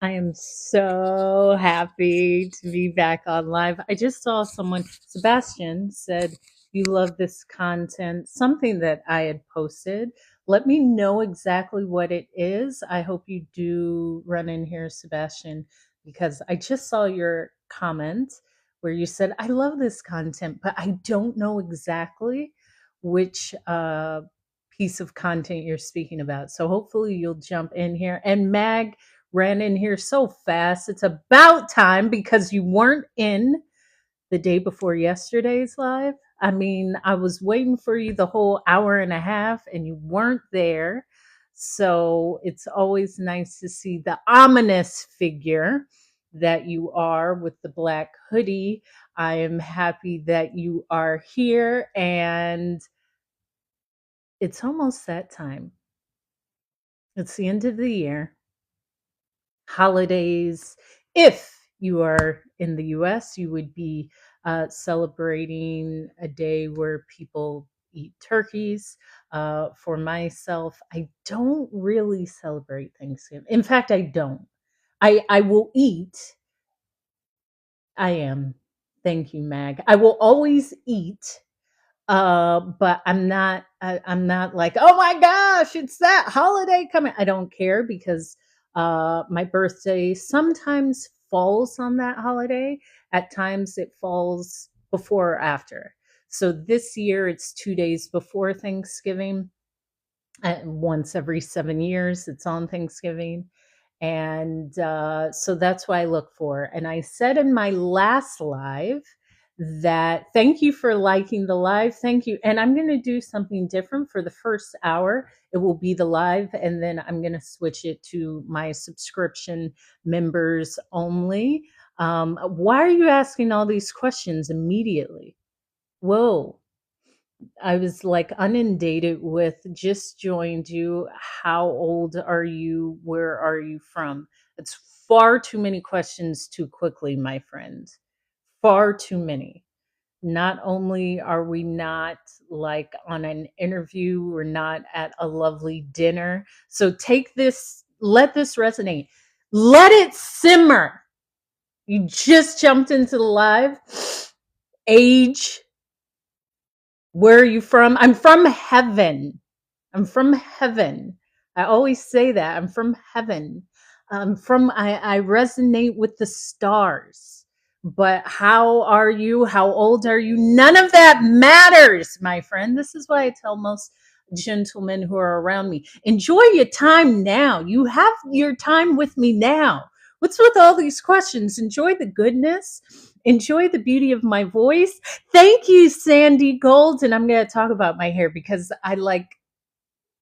I am so happy to be back on live. I just saw someone, Sebastian, said, "You love this content," something that I had posted. Let me know exactly what it is. I hope you do run in here, Sebastian, because I just saw your comment where you said, "I love this content, but I don't know exactly which piece of content you're speaking about." So hopefully you'll jump in here. And Mag, ran in here so fast. It's about time because you weren't in the day before yesterday's live. I mean, I was waiting for you the whole hour and a half and you weren't there. So it's always nice to see the ominous figure that you are with the black hoodie. I am happy that you are here, and it's almost that time. It's the end of the year, holidays. If you are in the US, you would be celebrating a day where people eat turkeys. For myself, I don't really celebrate Thanksgiving. In fact, I don't. I will eat. I am. Thank you, Mag. I will always eat, but I'm not like, oh my gosh, it's that holiday coming. I don't care because my birthday sometimes falls on that holiday. At times it falls before or after. So this year it's 2 days before Thanksgiving. Once every 7 years it's on Thanksgiving. And so that's what I look for. And I said in my last live that thank you for liking the live. Thank you. And I'm going to do something different for the first hour. It will be the live, and then I'm going to switch it to my subscription members only. Why are you asking all these questions immediately? Whoa. I was like inundated with just joined you. How old are you? Where are you from? It's far too many questions too quickly, my friend. Far too many. Not only are we not like on an interview, we're not at a lovely dinner. So take this, let this resonate, let it simmer. You just jumped into the live. Age, where are you from? I'm from heaven. I'm from heaven. I always say that. I'm from heaven. I resonate with the stars. But how are you? How old are you? None of that matters, my friend. This is what I tell most gentlemen who are around me. Enjoy your time now. You have your time with me now. What's with all these questions? Enjoy the goodness. Enjoy the beauty of my voice. Thank you, Sandy Gold. And I'm going to talk about my hair because I like,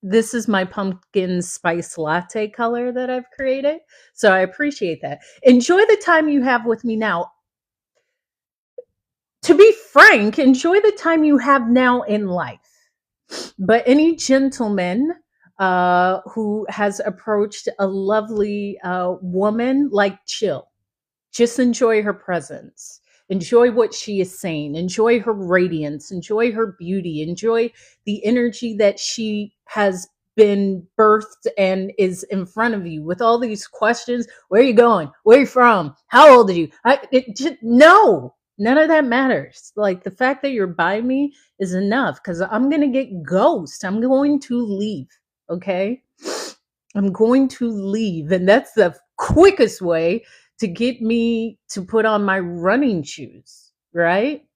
this is my pumpkin spice latte color that I've created. So I appreciate that. Enjoy the time you have with me now. To be frank, enjoy the time you have now in life. But any gentleman who has approached a lovely woman, like, chill. Just enjoy her presence. Enjoy what she is saying. Enjoy her radiance. Enjoy her beauty. Enjoy the energy that she has been birthed and is in front of you with all these questions. Where are you going? Where are you from? How old are you? No, none of that matters. Like, the fact that you're by me is enough because I'm going to get ghost. I'm going to leave. Okay. I'm going to leave. And that's the quickest way to get me to put on my running shoes, right?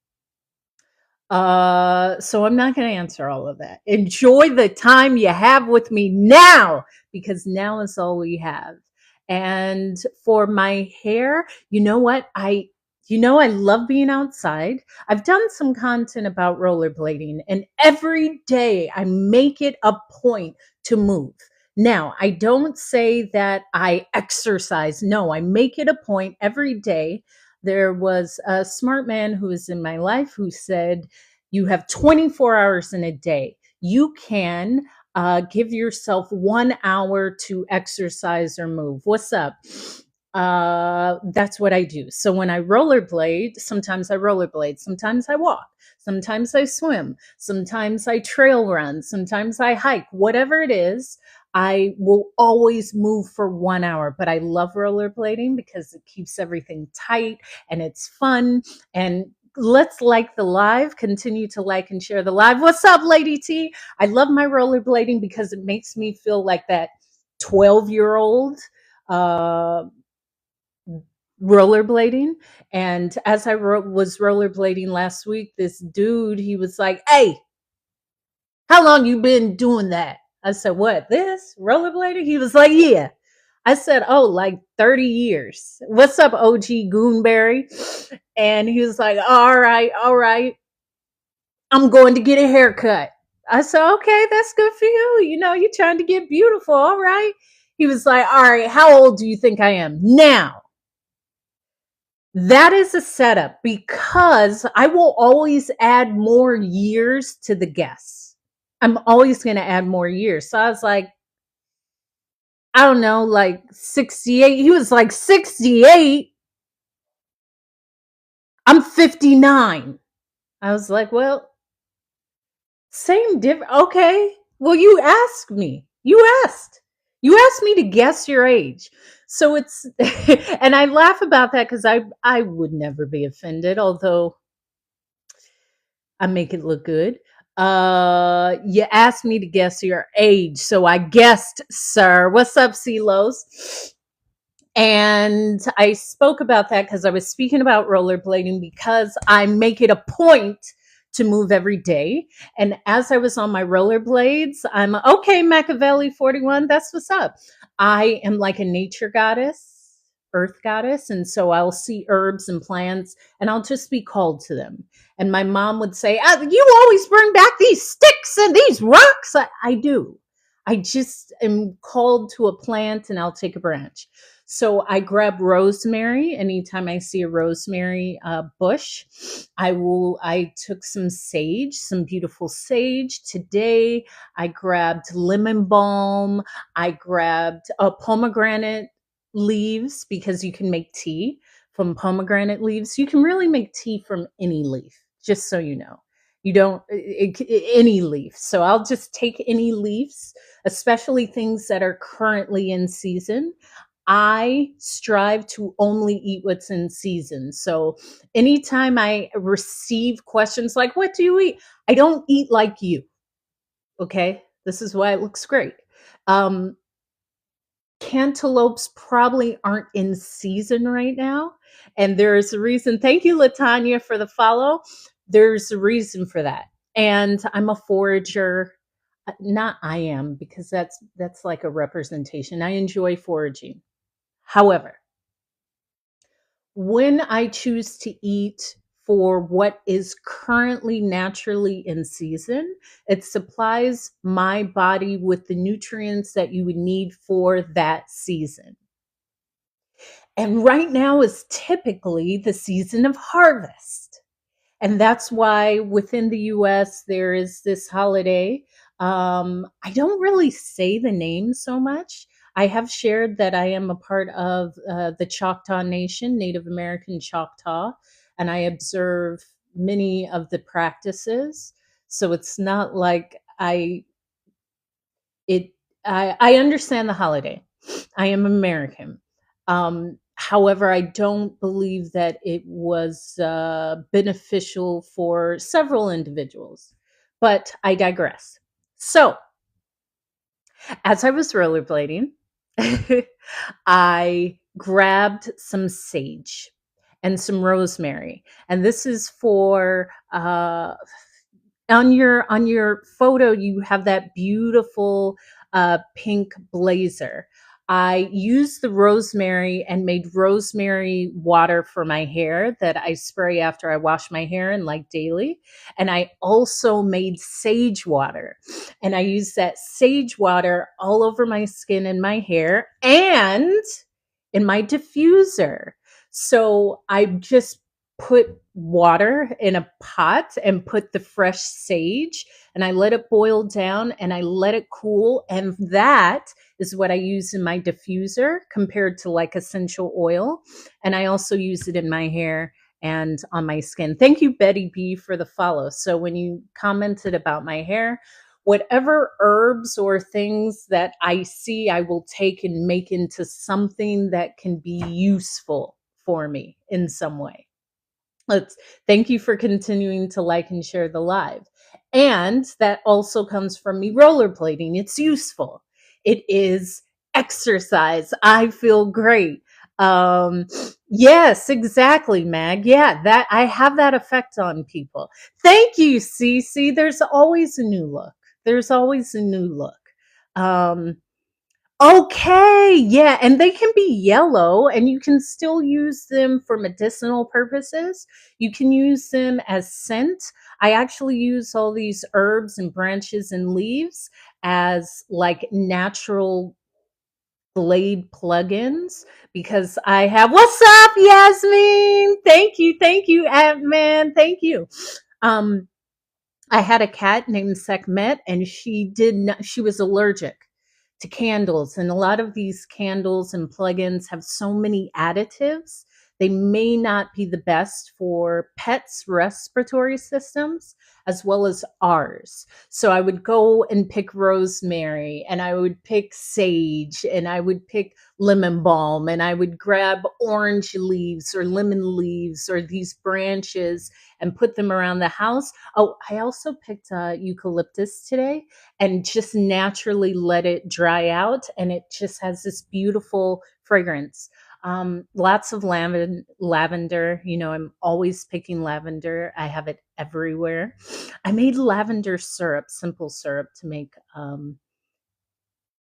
So I'm not going to answer all of that. Enjoy the time you have with me now, because now is all we have. And for my hair, you know what? I love being outside. I've done some content about rollerblading, and every day I make it a point to move. Now, I don't say that I exercise. No, I make it a point every day. There was a smart man who was in my life who said, you have 24 hours in a day. You can give yourself 1 hour to exercise or move. What's up? That's what I do. So when I rollerblade, sometimes I walk, sometimes I swim, sometimes I trail run, sometimes I hike, whatever it is. I will always move for 1 hour, but I love rollerblading because it keeps everything tight and it's fun. And let's like the live, continue to like and share the live. What's up, Lady T? I love my rollerblading because it makes me feel like that 12-year-old uh, rollerblading. And as I was rollerblading last week, this dude, he was like, "Hey, how long you been doing that?" I said, "What, this rollerblading?" He was like, "Yeah." I said, "Oh, like 30 years. What's up, OG Goonberry?" And he was like, "All right, all right. I'm going to get a haircut." I said, "Okay, that's good for you. You know, you're trying to get beautiful. All right." He was like, "All right, how old do you think I am now?" That is a setup because I will always add more years to the guess. I'm always going to add more years. So I was like, I don't know, like 68. He was like, 68? I'm 59. I was like, well, same difference. Okay. Well, you asked me. You asked. You asked me to guess your age. So it's, and I laugh about that because I would never be offended, although I make it look good. You asked me to guess your age, so I guessed, sir. What's up, CeeLos? And I spoke about that because I was speaking about rollerblading because I make it a point to move every day. And as I was on my rollerblades, I'm okay, Machiavelli 41. That's what's up. I am like a nature goddess, earth goddess. And so I'll see herbs and plants and I'll just be called to them. And my mom would say, "You always bring back these sticks and these rocks." I do. I just am called to a plant and I'll take a branch. So I grab rosemary anytime I see a rosemary bush. I took some sage, some beautiful sage. Today I grabbed lemon balm. I grabbed pomegranate leaves because you can make tea from pomegranate leaves. You can really make tea from any leaf, just so you know. You don't, any leaf. So I'll just take any leaves, especially things that are currently in season. I strive to only eat what's in season. So anytime I receive questions like, "What do you eat?" I don't eat like you. Okay. This is why it looks great. Um, Cantaloupes probably aren't in season right now. And there's a reason. Thank you, Latanya, for the follow. There's a reason for that. And I'm a forager. Not I am, because that's like a representation. I enjoy foraging. However, when I choose to eat for what is currently naturally in season, it supplies my body with the nutrients that you would need for that season. And right now is typically the season of harvest. And that's why within the US, there is this holiday. I don't really say the name so much. I have shared that I am a part of the Choctaw Nation, Native American Choctaw, and I observe many of the practices. So it's not like it, I understand the holiday. I am American. However, I don't believe that it was beneficial for several individuals, but I digress. So, as I was rollerblading, I grabbed some sage and some rosemary, and this is for on your photo. You have that beautiful pink blazer. I used the rosemary and made rosemary water for my hair that I spray after I wash my hair and like daily. And I also made sage water. And I used that sage water all over my skin and my hair and in my diffuser. So I just put water in a pot and put the fresh sage and I let it boil down and I let it cool. And that is what I use in my diffuser compared to like essential oil. And I also use it in my hair and on my skin. Thank you, Betty B, for the follow. So when you commented about my hair, whatever herbs or things that I see, I will take and make into something that can be useful for me in some way. Let's Thank you for continuing to like and share the live. And that also comes from me rollerblading. It's useful. It is exercise. I feel great. Um, yes, exactly, Mag. Yeah, that I have that effect on people. Thank you, Cece. There's always a new look. There's always a new look. Um, Okay, yeah, and they can be yellow and you can still use them for medicinal purposes. You can use them as scent. I actually use all these herbs and branches and leaves as like natural Glade plugins because I have what's up, Yasmin? Thank you, Ant Man. Thank you. Um, I had a cat named Sekhmet, and she was allergic to candles. And a lot of these candles and plugins have so many additives. They may not be the best for pets' respiratory systems as well as ours. So I would go and pick rosemary, and I would pick sage, and I would pick lemon balm, and I would grab orange leaves or lemon leaves or these branches and put them around the house. Oh, I also picked eucalyptus today and just naturally let it dry out, and it just has this beautiful fragrance. Lots of lavender. You know, I'm always picking lavender. I have it everywhere. I made lavender syrup, simple syrup, to make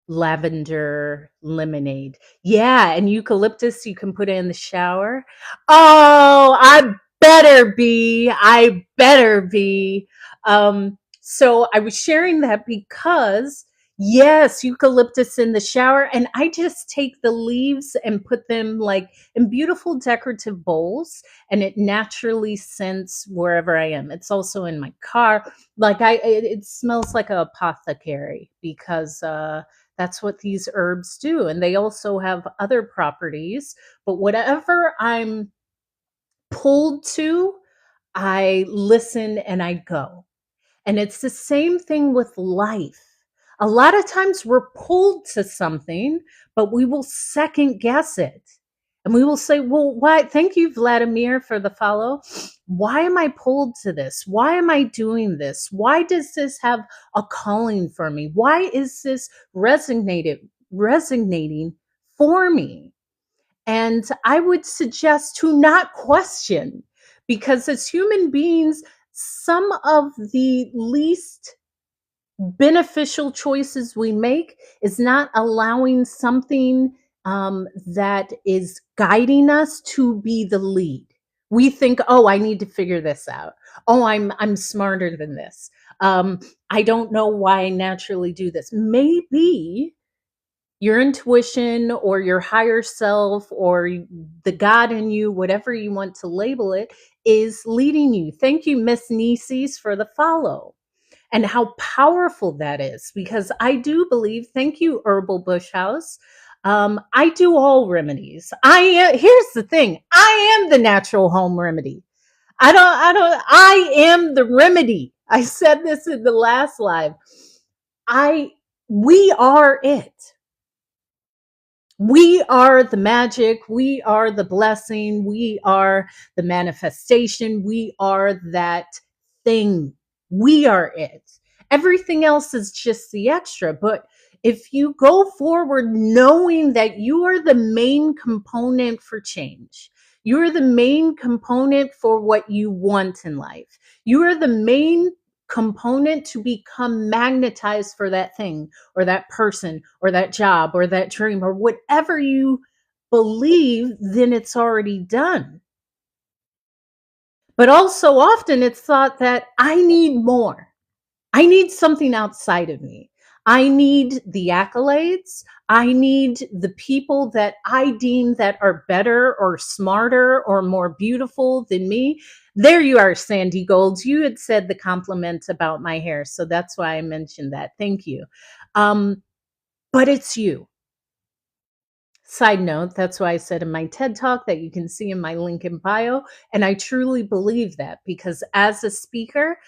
lavender lemonade. Yeah, and eucalyptus you can put in the shower. Oh, I better be. I better be. So I was sharing that because yes, eucalyptus in the shower, and I just take the leaves and put them like in beautiful decorative bowls, and it naturally scents wherever I am. It's also in my car. Like it smells like a apothecary because that's what these herbs do. And they also have other properties. But whatever I'm pulled to, I listen and I go. And it's the same thing with life. A lot of times we're pulled to something, but we will second guess it. And we will say, well, why? Thank you, Vladimir, for the follow. Why am I pulled to this? Why am I doing this? Why does this have a calling for me? Why is this resonating for me? And I would suggest to not question, because as human beings, some of the least beneficial choices we make is not allowing something that is guiding us to be the lead. We think, oh, I need to figure this out. Oh, I'm smarter than this. I don't know why I naturally do this. Maybe your intuition or your higher self or the God in you, whatever you want to label it, is leading you. Thank you, Miss Nieces, for the follow. And how powerful that is, because I do believe, thank you, Herbal Bush House. I do all remedies. Here's the thing. I am the natural home remedy. I am the remedy. I said this in the last live. We are it. We are the magic. We are the blessing. We are the manifestation. We are that thing. We are it. Everything else is just the extra. But if you go forward knowing that you are the main component for change, you are the main component for what you want in life, you are the main component to become magnetized for that thing or that person or that job or that dream or whatever you believe, then it's already done. But also often it's thought that I need more. I need something outside of me. I need the accolades. I need the people that I deem that are better or smarter or more beautiful than me. There you are, Sandy Golds. You had said the compliment about my hair, so that's why I mentioned that. Thank you. But it's you. Side note, that's why I said in my TED Talk that you can see in my link in bio. And I truly believe that because as a speaker,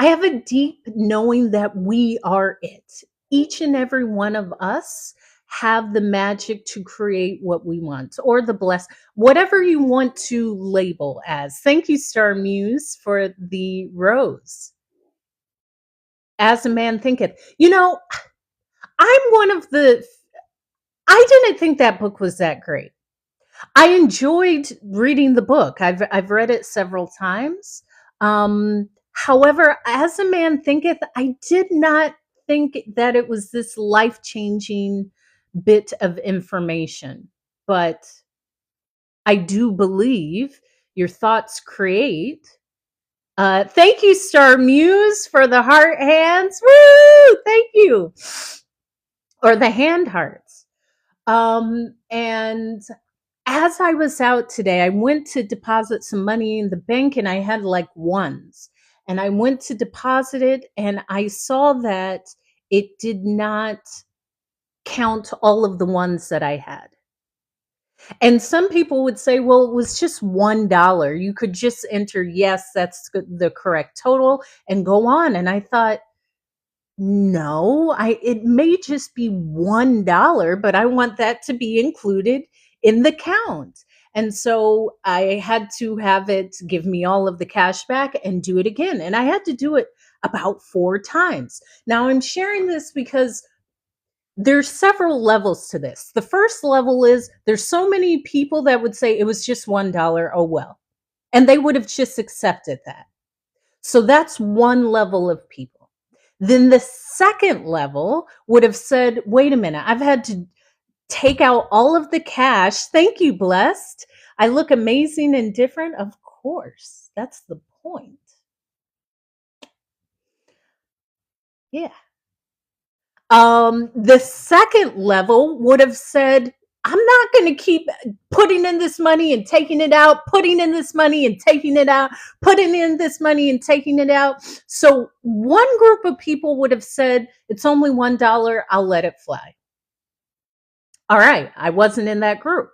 I have a deep knowing that we are it. Each and every one of us have the magic to create what we want, or the bless, whatever you want to label as. Thank you, Star Muse, for the rose. As a man thinketh. I'm one of the, I didn't think that book was that great. I enjoyed reading the book. I've read it several times. However, as a man thinketh, I did not think that it was this life-changing bit of information. But I do believe your thoughts create. Thank you, Star Muse, for the heart hands. Woo! Thank you. Or the hand hearts. And as I was out today, I went to deposit some money in the bank and I had like ones. And I went to deposit it and I saw that it did not count all of the ones that I had. And some people would say, well, it was just $1. You could just enter, yes, that's the correct total, and go on. And I thought, no, it may just be $1, but I want that to be included in the count. And so I had to have it give me all of the cash back and do it again. And I had to do it about 4 times. Now I'm sharing this because there's several levels to this. The first level is there's so many people that would say it was just $1. Oh, well, and they would have just accepted that. So that's one level of people. Then the second level would have said, wait a minute, I've had to take out all of the cash. Thank you, Blessed. I look amazing and different. Of course, that's the point. Yeah. The second level would have said, I'm not going to keep putting in this money and taking it out, putting in this money and taking it out, putting in this money and taking it out. So one group of people would have said, it's only $1, I'll let it fly. All right, I wasn't in that group.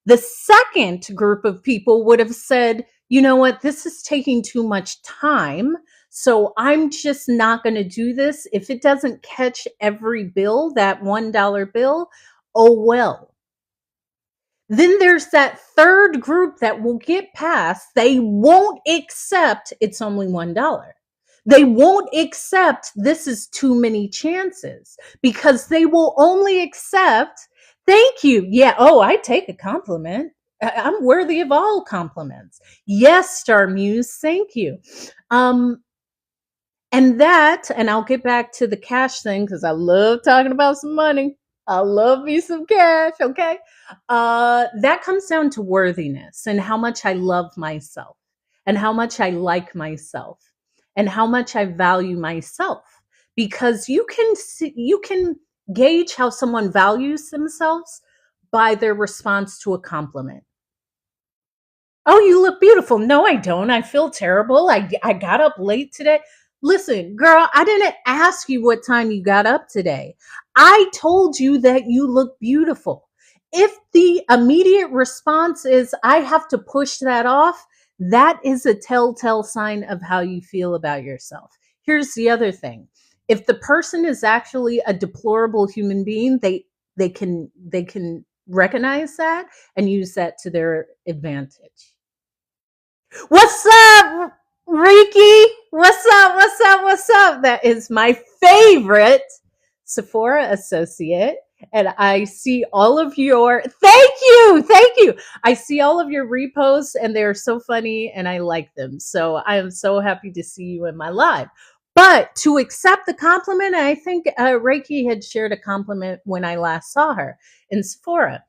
The second group of people would have said, you know what, this is taking too much time. So I'm just not going to do this. If it doesn't catch every bill, that $1 bill, oh well. Then there's that third group that will get past. They won't accept it's only $1. They won't accept this is too many chances, because they will only accept, thank you. Yeah. Oh, I take a compliment. I'm worthy of all compliments. Yes, Star Muse. Thank you. And I'll get back to the cash thing because I love talking about some money. I love me some cash, okay? That comes down to worthiness and how much I love myself and how much I like myself and how much I value myself. Because you can gauge how someone values themselves by their response to a compliment. Oh, you look beautiful. No, I don't. I feel terrible. I got up late today. Listen, girl, I didn't ask you what time you got up today. I told you that you look beautiful. If the immediate response is, I have to push that off, that is a telltale sign of how you feel about yourself. Here's the other thing. If the person is actually a deplorable human being, they can recognize that and use that to their advantage. What's up, Reiki? What's up? What's up? What's up? That is my favorite Sephora associate. And I see all of your, thank you. I see all of your reposts and they're so funny and I like them. So I am so happy to see you in my live. But to accept the compliment, I think Reiki had shared a compliment when I last saw her in Sephora.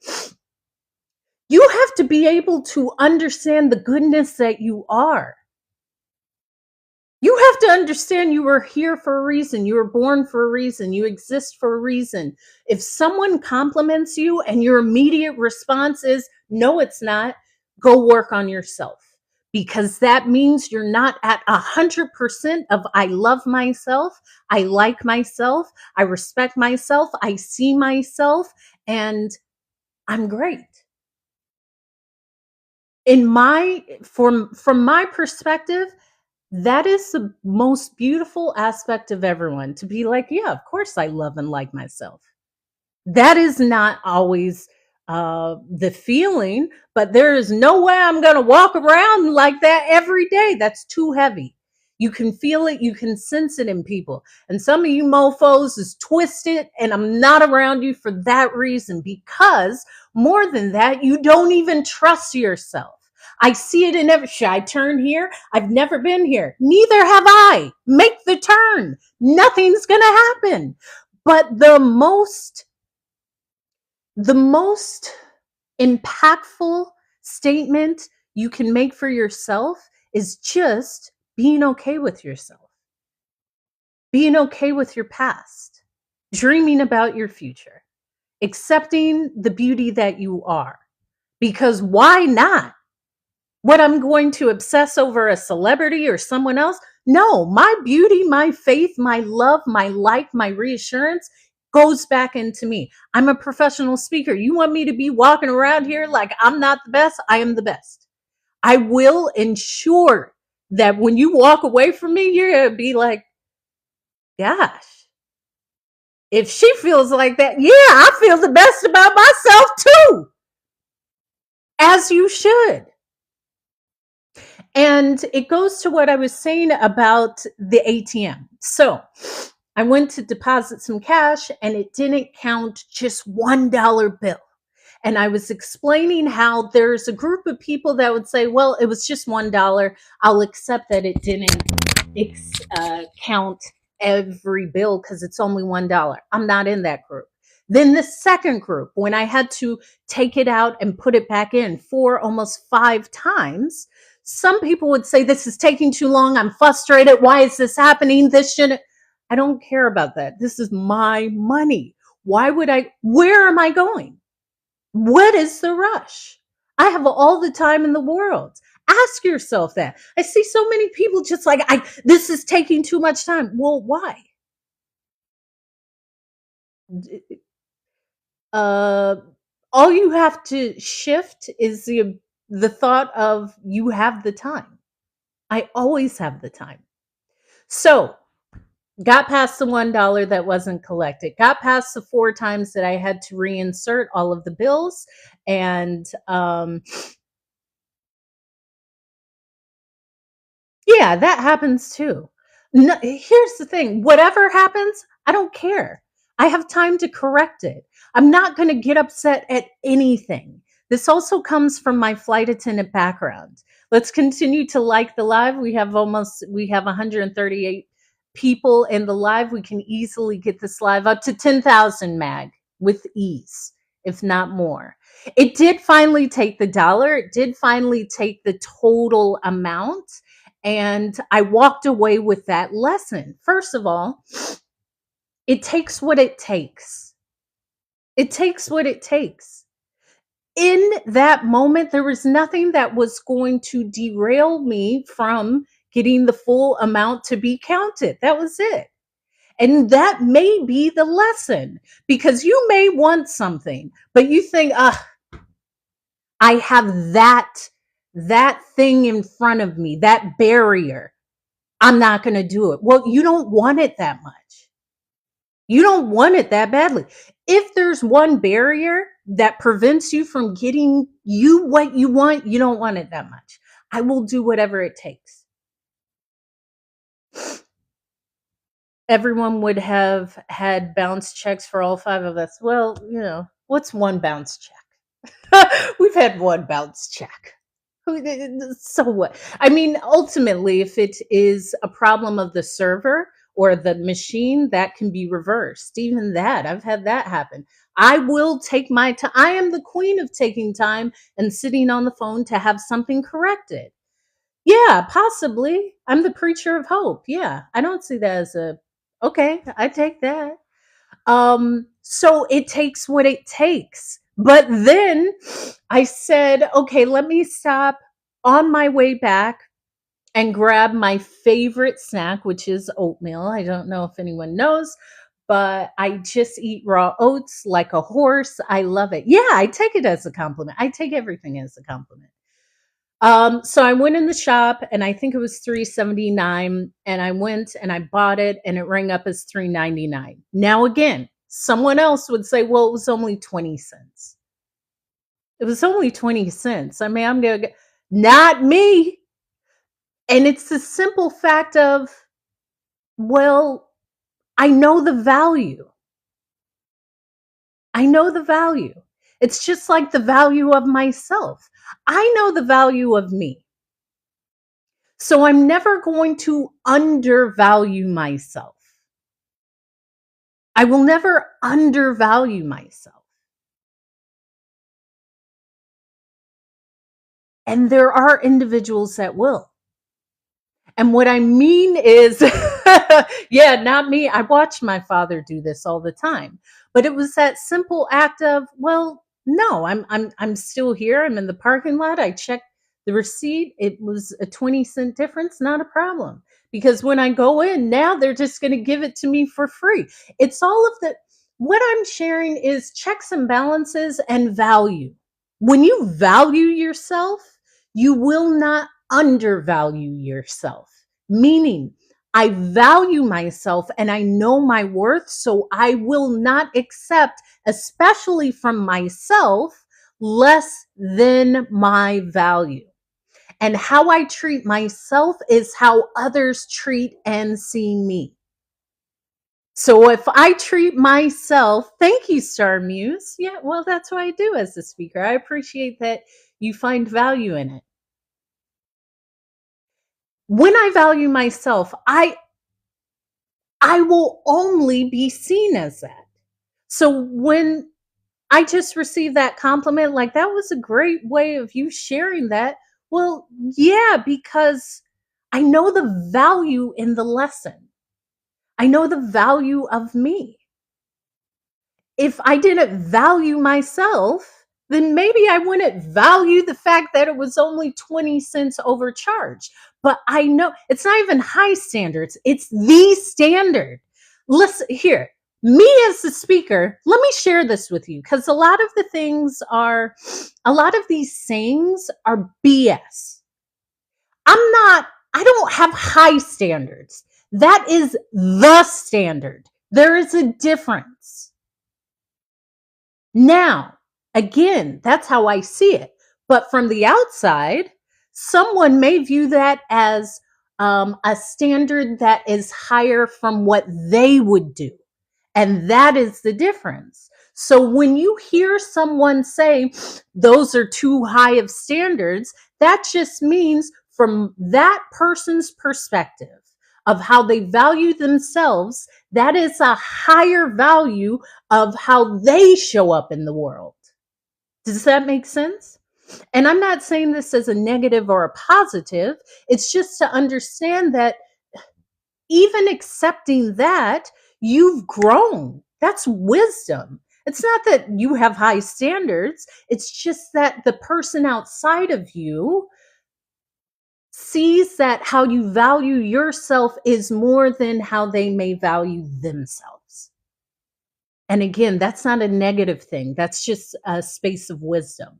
You have to be able to understand the goodness that you are. You have to understand you were here for a reason. You were born for a reason. You exist for a reason. If someone compliments you and your immediate response is, no, it's not, go work on yourself. Because that means you're not at 100% of I love myself, I like myself, I respect myself, I see myself, and I'm great. From my perspective, That is the most beautiful aspect of everyone, to be like, yeah, of course I love and like myself. That is not always the feeling, but there is no way I'm going to walk around like that every day. That's too heavy. You can feel it, you can sense it in people. And some of you mofos is twisted, and I'm not around you for that reason, because more than that, you don't even trust yourself. I see it in every. Should I turn here? I've never been here. Neither have I. Make the turn. Nothing's going to happen. But the most impactful statement you can make for yourself is just being okay with yourself, being okay with your past, dreaming about your future, accepting the beauty that you are. Because why not? What, I'm going to obsess over a celebrity or someone else? No, my beauty, my faith, my love, my life, my reassurance goes back into me. I'm a professional speaker. You want me to be walking around here like I'm not the best? I am the best. I will ensure that when you walk away from me, you're going to be like, gosh, if she feels like that, yeah, I feel the best about myself too. As you should. And it goes to what I was saying about the ATM. So I went to deposit some cash and it didn't count just $1 bill. And I was explaining how there's a group of people that would say, well, it was just $1. I'll accept that it didn't count every bill because it's only $1. I'm not in that group. Then the second group, when I had to take it out and put it back in for almost 5 times, some people would say, this is taking too long. I'm frustrated. Why is this happening? This shouldn't. I don't care about that. This is my money. Why would where am I going? What is the rush? I have all the time in the world. Ask yourself that. I see so many people just like, this is taking too much time. Well, why? Uh, all you have to shift is the thought of, you have the time. I always have the time. So got past the $1 that wasn't collected, got past the 4 times that I had to reinsert all of the bills. And yeah, that happens too. No, here's the thing, whatever happens, I don't care. I have time to correct it. I'm not going to get upset at anything. This also comes from my flight attendant background. Let's continue to like the live. We have 138 people in the live. We can easily get this live up to 10,000 mag with ease, if not more. It did finally take the dollar. It did finally take the total amount. And I walked away with that lesson. First of all, it takes what it takes. It takes what it takes. In that moment, there was nothing that was going to derail me from getting the full amount to be counted. That was it. And that may be the lesson, because you may want something, but you think, I have that thing in front of me, that barrier. I'm not going to do it. Well, you don't want it that much. You don't want it that badly. If there's one barrier that prevents you from getting you what you want, you don't want it that much. I will do whatever it takes. Everyone would have had bounce checks for all 5 of us. Well, what's one bounce check? We've had one bounce check. So what? I mean, ultimately, if it is a problem of the server or the machine, that can be reversed. Even that, I've had that happen. I will take my time. I am the queen of taking time and sitting on the phone to have something corrected. Yeah, possibly. I'm the preacher of hope. Yeah, I don't see that as okay, I take that. So it takes what it takes. But then I said, okay, let me stop on my way back and grab my favorite snack, which is oatmeal. I don't know if anyone knows, but I just eat raw oats like a horse. I love it. Yeah, I take it as a compliment. I take everything as a compliment. So I went in the shop and I think it was 379, and I went and I bought it and it rang up as 399. Now again, someone else would say, well, it was only 20 cents. It was only 20 cents. I mean, I'm going to not me. And it's the simple fact of, well, I know the value. I know the value. It's just like the value of myself. I know the value of me. So I'm never going to undervalue myself. I will never undervalue myself. And there are individuals that will. And what I mean is, yeah, not me. I watched my father do this all the time. But it was that simple act of, well, no, I'm still here. I'm in the parking lot. I checked the receipt. It was a 20-cent difference, not a problem. Because when I go in, now they're just going to give it to me for free. It's all of the what I'm sharing is checks and balances and value. When you value yourself, you will not undervalue yourself, meaning I value myself and I know my worth, so I will not accept, especially from myself, less than my value. And how I treat myself is how others treat and see me. So if I treat myself, thank you, Star Muse. Yeah, well, that's what I do as a speaker. I appreciate that you find value in it. When I value myself, I will only be seen as that. So when I just received that compliment, like that was a great way of you sharing that. Well, yeah, because I know the value in the lesson. I know the value of me. If I didn't value myself, then maybe I wouldn't value the fact that it was only 20 cents overcharged. But I know it's not even high standards, it's the standard. Listen here, me as the speaker, let me share this with you because a lot of these sayings are BS. I don't have high standards. That is the standard. There is a difference. Now, again, that's how I see it. But from the outside, someone may view that as a standard that is higher from what they would do. And that is the difference. So when you hear someone say those are too high of standards, that just means from that person's perspective of how they value themselves, that is a higher value of how they show up in the world. Does that make sense? And I'm not saying this as a negative or a positive. It's just to understand that even accepting that, you've grown. That's wisdom. It's not that you have high standards. It's just that the person outside of you sees that how you value yourself is more than how they may value themselves. And again, that's not a negative thing. That's just a space of wisdom.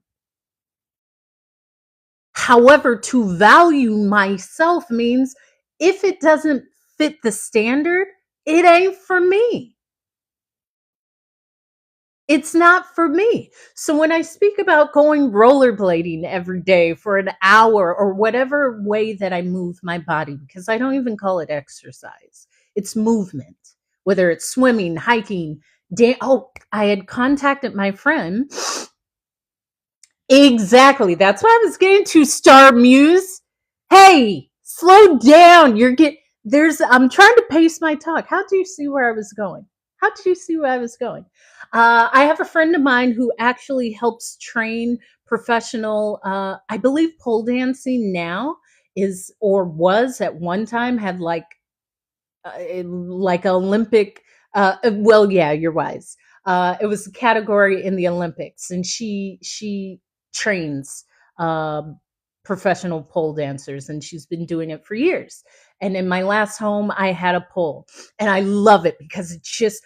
However, to value myself means if it doesn't fit the standard, it ain't for me. It's not for me. So when I speak about going rollerblading every day for an hour or whatever way that I move my body, because I don't even call it exercise, it's movement, whether it's swimming, hiking. I had contacted my friend. Exactly. That's what I was getting to, Star Muse. Hey, slow down. I'm trying to pace my talk. How do you see where I was going? How did you see where I was going? I have a friend of mine who actually helps train professional, I believe pole dancing now is or was at one time had like Olympic. Well, yeah, you're wise. It was a category in the Olympics, and she trains professional pole dancers, and she's been doing it for years. And in my last home, I had a pole, and I love it because it's just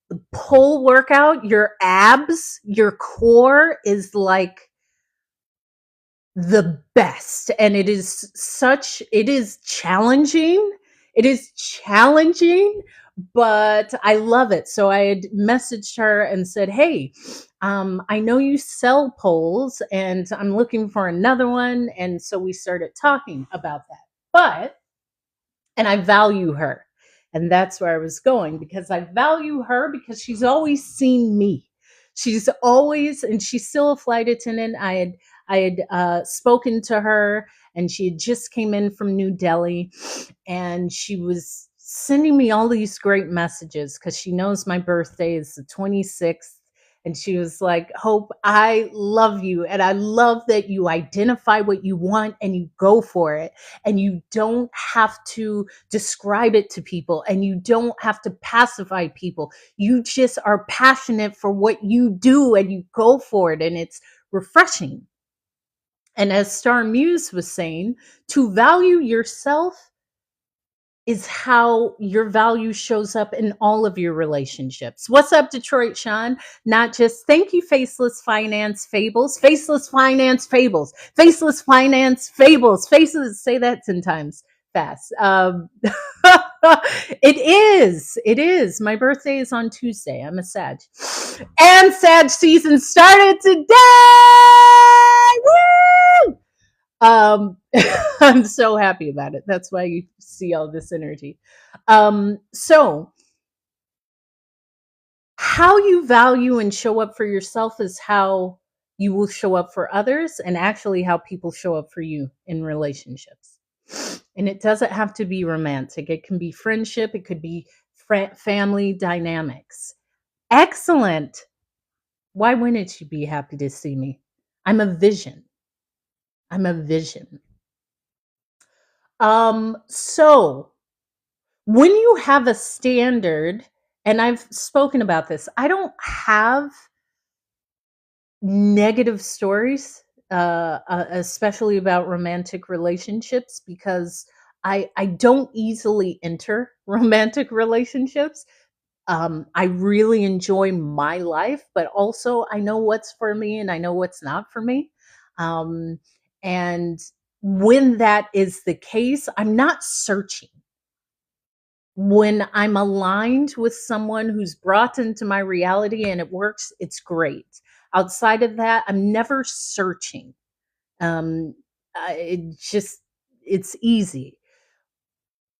the pole workout. Your abs, your core is like the best. And it is challenging. It is challenging, but I love it. So I had messaged her and said, hey, I know you sell poles and I'm looking for another one. And so we started talking about that. But and I value her. And that's where I was going, because I value her because she's always seen me. She's always, and she's still a flight attendant. I had spoken to her, and she had just came in from New Delhi, and she was sending me all these great messages because she knows my birthday is the 26th. And she was like, Hope, I love you. And I love that you identify what you want and you go for it. And you don't have to describe it to people, and you don't have to pacify people. You just are passionate for what you do and you go for it. And it's refreshing. And as Star Muse was saying, to value yourself is how your value shows up in all of your relationships. What's up, Detroit Sean? Not just thank you, Faceless Finance Fables. Faceless Finance Fables. Faceless Finance Fables. Faceless, say that 10 times fast. It is. It is. My birthday is on Tuesday. I'm a Sag. And Sag season started today. Woo! I'm so happy about it. That's why you see all this energy. So how you value and show up for yourself is how you will show up for others, and actually how people show up for you in relationships. And it doesn't have to be romantic. It can be friendship. It could be family dynamics. Excellent. Why wouldn't you be happy to see me? I'm a vision. I'm a vision. So when you have a standard, and I've spoken about this, I don't have negative stories, especially about romantic relationships, because I don't easily enter romantic relationships. I really enjoy my life, but also I know what's for me and I know what's not for me. Um, and when that is the case, I'm not searching. When I'm aligned with someone who's brought into my reality and it works, it's great. Outside of that, I'm never searching. Um, it just, it's easy.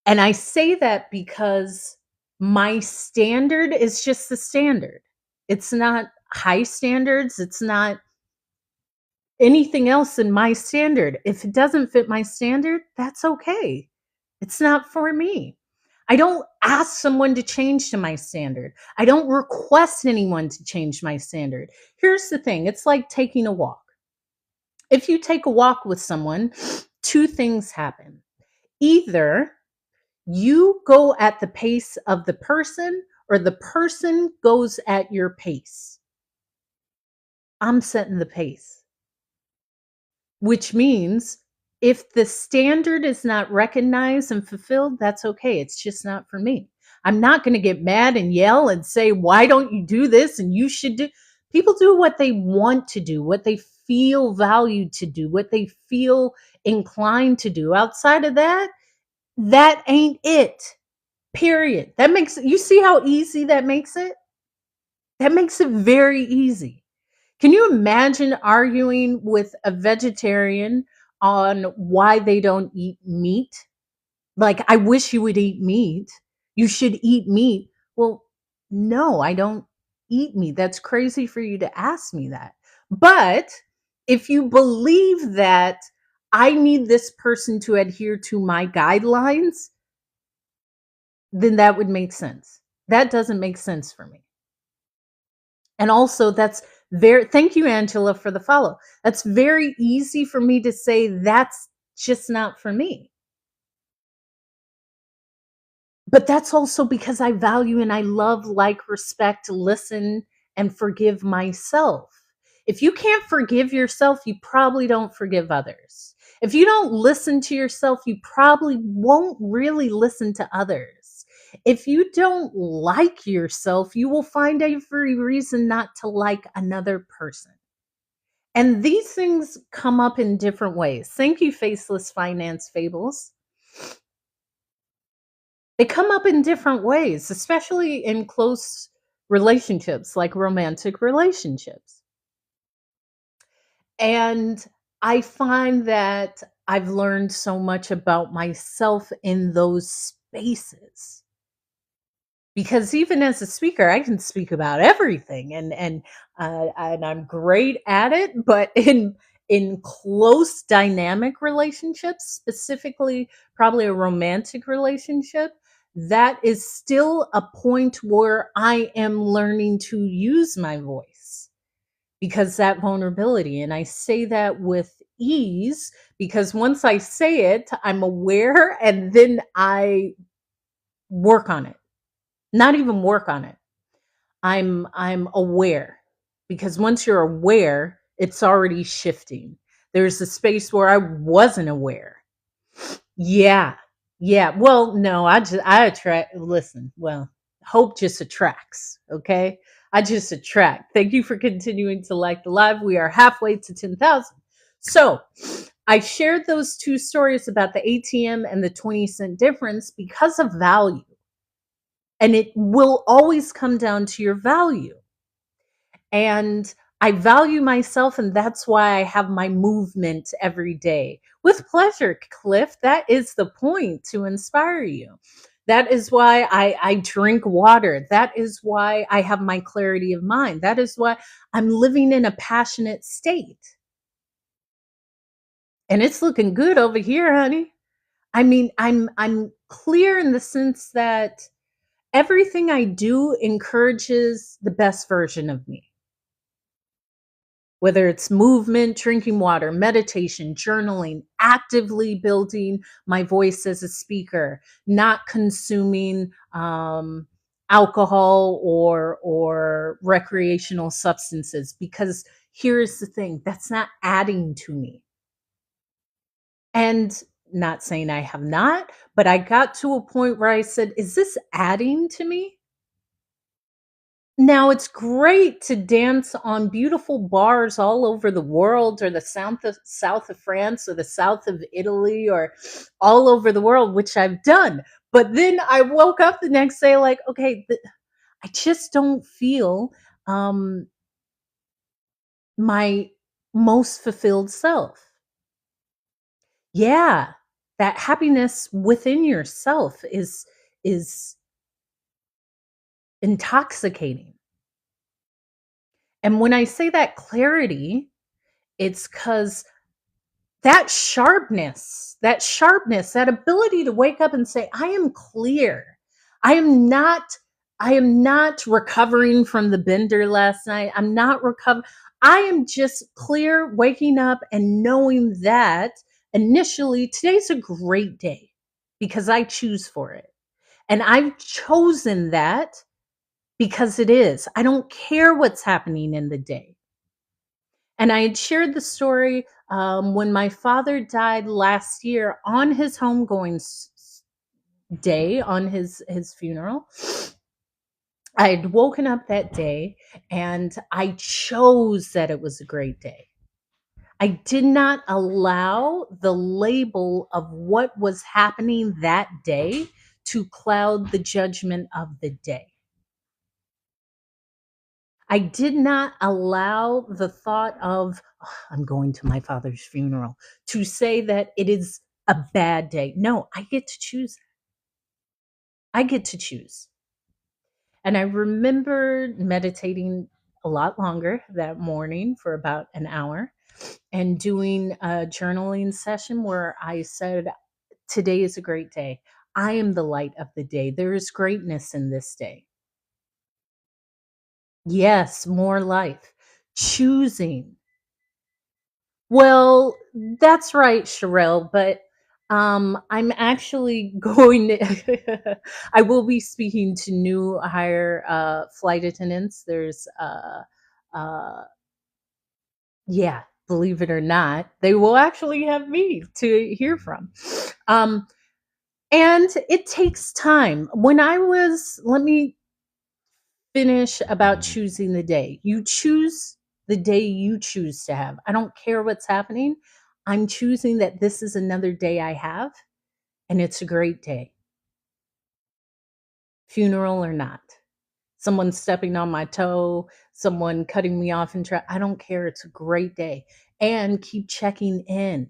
And I say that because my standard is just the standard. It's not high standards. It's not anything else in my standard. If it doesn't fit my standard, that's okay. It's not for me. I don't ask someone to change to my standard. I don't request anyone to change my standard. Here's the thing, it's like taking a walk. If you take a walk with someone, two things happen. Either you go at the pace of the person, or the person goes at your pace. I'm setting the pace, which means if the standard is not recognized and fulfilled, that's okay. It's just not for me. I'm not going to get mad and yell and say, why don't you do this? And you should do. People do what they want to do, what they feel valued to do, what they feel inclined to do. Outside of that, that ain't it. Period. That makes, you see how easy that makes it? That makes it very easy. Can you imagine arguing with a vegetarian on why they don't eat meat? Like, I wish you would eat meat. You should eat meat. Well, no, I don't eat meat. That's crazy for you to ask me that. But if you believe that I need this person to adhere to my guidelines, then that would make sense. That doesn't make sense for me. And also, that's very, thank you, Angela, for the follow. That's very easy for me to say that's just not for me. But that's also because I value and I love, like, respect, listen, and forgive myself. If you can't forgive yourself, you probably don't forgive others. If you don't listen to yourself, you probably won't really listen to others. If you don't like yourself, you will find every reason not to like another person. And these things come up in different ways. Thank you, Faceless Finance Fables. They come up in different ways, especially in close relationships, like romantic relationships. And I find that I've learned so much about myself in those spaces. Because even as a speaker, I can speak about everything, and I'm great at it. But in close dynamic relationships, specifically probably a romantic relationship, that is still a point where I am learning to use my voice because that vulnerability. And I say that with ease because once I say it, I'm aware and then I work on it. Not even work on it. I'm aware because once you're aware, it's already shifting. There's a space where I wasn't aware. Yeah. Yeah. Well, no, I attract listen, well, hope just attracts, okay? I just attract. Thank you for continuing to like the live. We are halfway to 10,000. So, I shared those two stories about the ATM and the 20-cent difference because of value. And it will always come down to your value. And I value myself, and that's why I have my movement every day. With pleasure, Cliff. That is the point, to inspire you. That is why I drink water. That is why I have my clarity of mind. That is why I'm living in a passionate state. And it's looking good over here, honey. I mean, I'm clear in the sense that everything I do encourages the best version of me. Whether it's movement, drinking water, meditation, journaling, actively building my voice as a speaker, not consuming alcohol or recreational substances. Because here's the thing, that's not adding to me. And not saying I have not, but I got to a point where I said, is this adding to me? Now it's great to dance on beautiful bars all over the world or the south of France or the south of Italy or all over the world, which I've done. But then I woke up the next day like, okay, I just don't feel um, my most fulfilled self. Yeah, that happiness within yourself is intoxicating. And when I say that clarity, it's because that ability to wake up and say, I am clear. I am not, I am not recovering from the bender last night. I'm not recovering. I am just clear, waking up and knowing that initially today's a great day because I choose for it. And I've chosen that because it is. I don't care what's happening in the day. And I had shared the story when my father died last year on his homegoing day, on his funeral. I had woken up that day and I chose that it was a great day. I did not allow the label of what was happening that day to cloud the judgment of the day. I did not allow the thought of, "Oh, I'm going to my father's funeral," to say that it is a bad day. No, I get to choose. I get to choose. And I remember meditating a lot longer that morning for about an hour and doing a journaling session where I said, today is a great day. I am the light of the day. There is greatness in this day. Yes, more life. Choosing. Well, that's right, Sherelle, but I'm actually going to I will be speaking to new hire flight attendants. There's uh yeah, believe it or not, they will actually have me to hear from. Um and it takes time. When I was let me finish about choosing the day. You choose the day you choose to have. I don't care what's happening. I'm choosing that this is another day I have, and it's a great day, funeral or not. Someone stepping on my toe, someone cutting me off in traffic. I don't care. It's a great day. And keep checking in.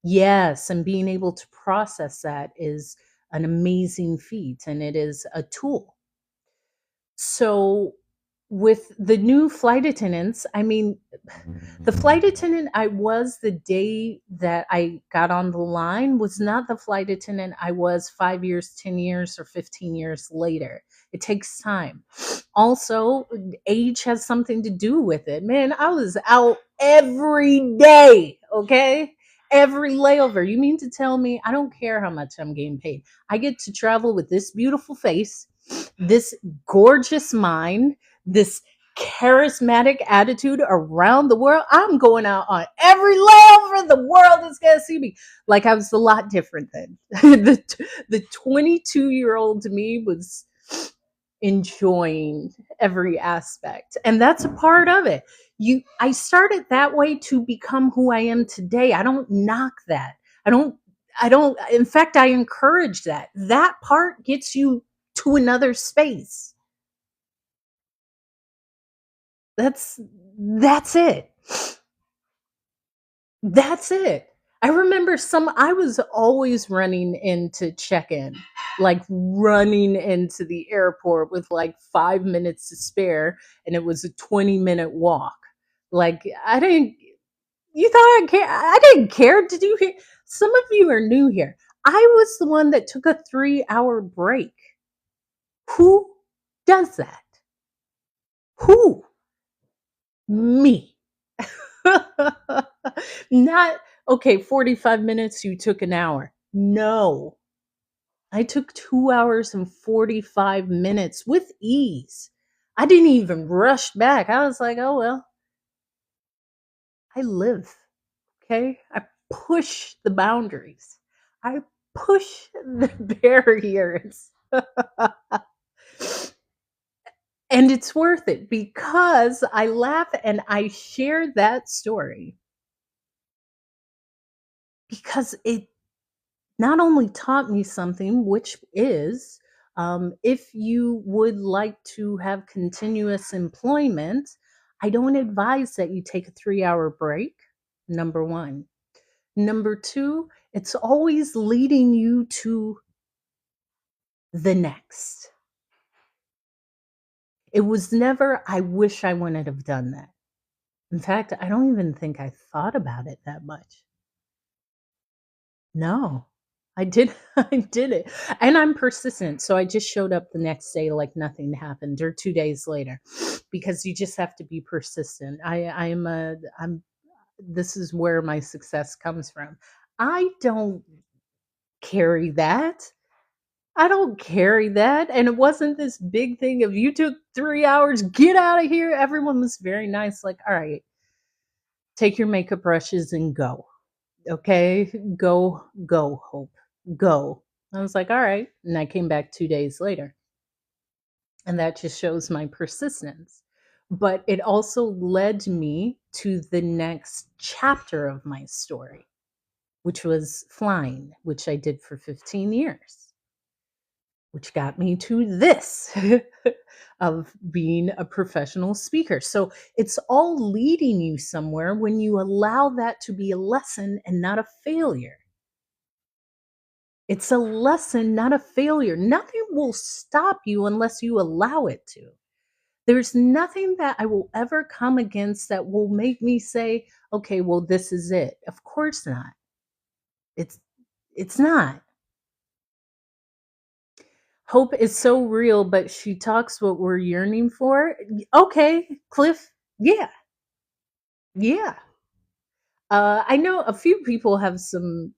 Yes, and being able to process that is an amazing feat, and it is a tool. So, with the new flight attendants, I mean, the flight attendant I was the day that I got on the line was not the flight attendant I was 5 years, 10 years, or 15 years later. It takes time. Also, age has something to do with it. Man, I was out every day, okay? Every layover. You mean to tell me I don't care how much I'm getting paid? I get to travel with this beautiful face, this gorgeous mind, this charismatic attitude around the world. I'm going out on every layover. The world is going to see me. Like I was a lot different then. The 22-year-old me was enjoying every aspect, and that's a part of it. I started that way to become who I am today. I don't knock that. I don't in fact I encourage that. That part gets you to another space. That's it. That's it. I remember I was always running in to check in, like running into the airport with like 5 minutes to spare, and it was a 20-minute walk. Like, I didn't, you thought I care? I didn't care. Did you hear? Some of you are new here. I was the one that took a 3-hour break. Who does that? Who? Me. Not, okay, 45 minutes, you took an hour. No, I took 2 hours and 45 minutes with ease. I didn't even rush back. I was like, oh, well, I live. Okay. I push the boundaries, I push the barriers. And it's worth it because I laugh and I share that story because it not only taught me something, which is if you would like to have continuous employment, I don't advise that you take a 3-hour break. Number one. Number two, it's always leading you to the next. It was never, I wish I wouldn't have done that. In fact, I don't even think I thought about it that much. No, I did I did it, and I'm persistent, so I just showed up the next day like nothing happened, or 2 days later, because you just have to be persistent. I'm this is where my success comes from. I don't carry that. I don't carry that, and it wasn't this big thing of, "You took 3 hours, get out of here." Everyone was very nice, like, "Alright, take your makeup brushes and go." Okay, go, Hope, go. I was like, all right. And I came back 2 days later. And that just shows my persistence. But it also led me to the next chapter of my story, which was flying, which I did for 15 years, which got me to this of being a professional speaker. So it's all leading you somewhere when you allow that to be a lesson and not a failure. It's a lesson, not a failure. Nothing will stop you unless you allow it to. There's nothing that I will ever come against that will make me say, okay, well, this is it. Of course not. It's it's not. Hope is so real, but she talks what we're yearning for. Okay, Cliff. Yeah, yeah. I know a few people have some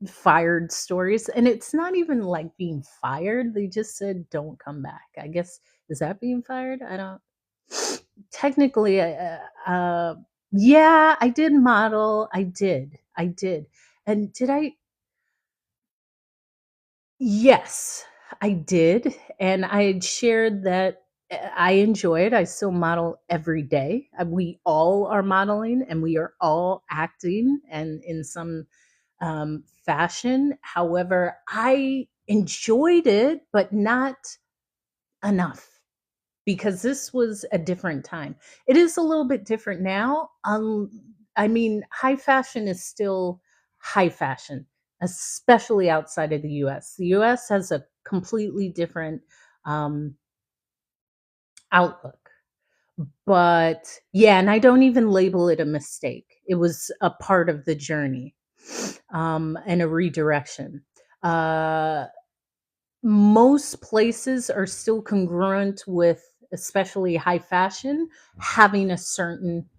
fired stories, and it's not even like being fired. They just said don't come back. I guess, is that being fired? I don't technically. Yeah, I did model. I did. And did I? Yes, I did. And I had shared that I enjoy it. I still model every day. We all are modeling and we are all acting and in some fashion. However, I enjoyed it, but not enough because this was a different time. It is a little bit different now. I mean, high fashion is still high fashion, especially outside of the US. The US has a completely different um, outlook. But yeah, and I don't even label it a mistake. It was a part of the journey and a redirection. Uh, Most places are still congruent with, especially high fashion, having a certain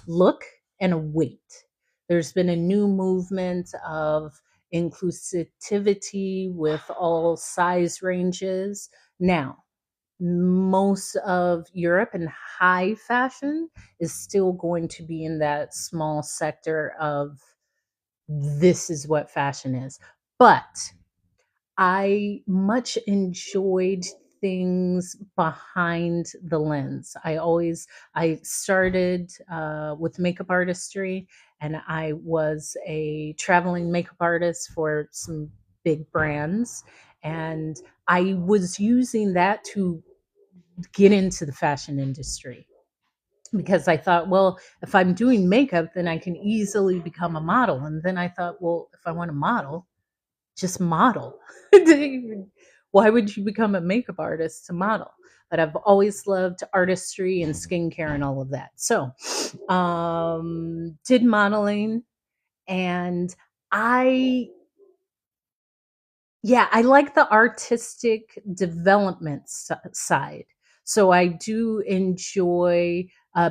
look and a weight. There's been a new movement of inclusivity with all size ranges. Now, most of Europe and high fashion is still going to be in that small sector of this is what fashion is. But I much enjoyed things behind the lens. I started with makeup artistry, and I was a traveling makeup artist for some big brands, and I was using that to get into the fashion industry because I thought, well, if I'm doing makeup, then I can easily become a model. And then I thought, well, if I want to model, just model. Why would you become a makeup artist to model? But I've always loved artistry and skincare and all of that. So, did modeling, and I yeah, I like the artistic development side. So I do enjoy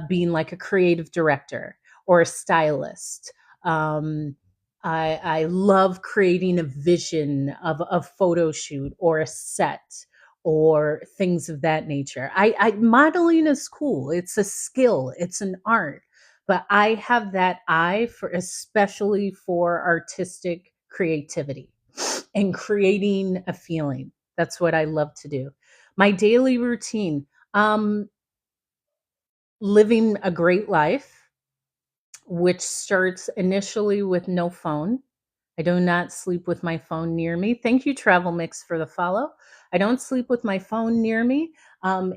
being like a creative director or a stylist. Um, I love creating a vision of a photo shoot or a set or things of that nature. Modeling is cool. It's a skill. It's an art. But I have that eye for, especially for artistic creativity and creating a feeling. That's what I love to do. My daily routine, um, living a great life, which starts initially with no phone. I do not sleep with my phone near me. Thank you, Travel Mix, for the follow. I don't sleep with my phone near me.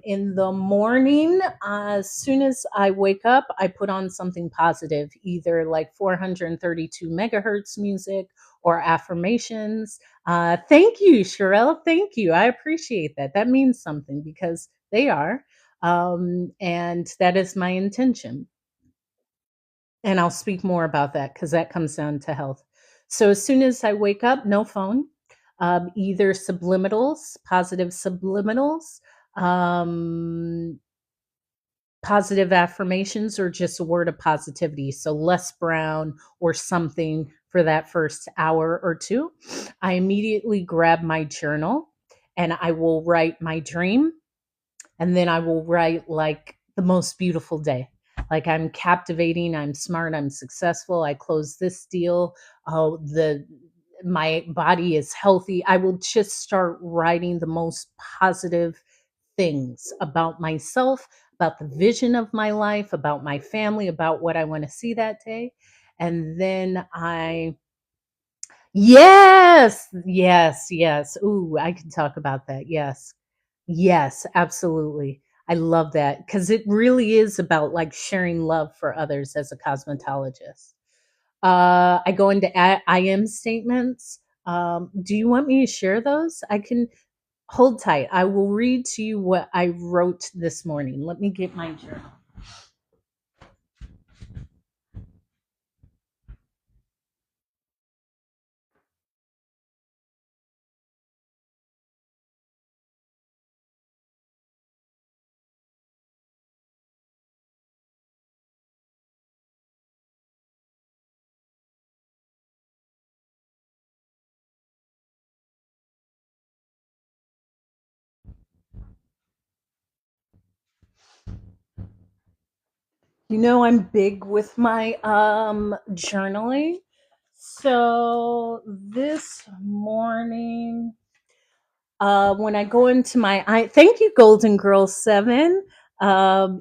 In the morning, as soon as I wake up, I put on something positive, either like 432 megahertz music or affirmations. Thank you, Sherelle. Thank you. I appreciate that. That means something because they are. And that is my intention. And I'll speak more about that because that comes down to health. So as soon as I wake up, no phone, either subliminals, positive subliminals, um, positive affirmations, or just a word of positivity. So Les Brown or something for that first hour or two. I immediately grab my journal and I will write my dream, and then I will write like the most beautiful day. Like I'm captivating, I'm smart, I'm successful, I closed this deal. Oh, the my body is healthy. I will just start writing the most positive things about myself, about the vision of my life, about my family, about what I want to see that day. And then yes, yes, yes. Ooh, I can talk about that. Yes. Yes, absolutely. I love that because it really is about like sharing love for others as a cosmetologist. I go into I am statements. Do you want me to share those? I can hold tight. I will read to you what I wrote this morning. Let me get my journal. You know, I'm big with my journaling. So this morning When I go into thank you, Golden Girl 7.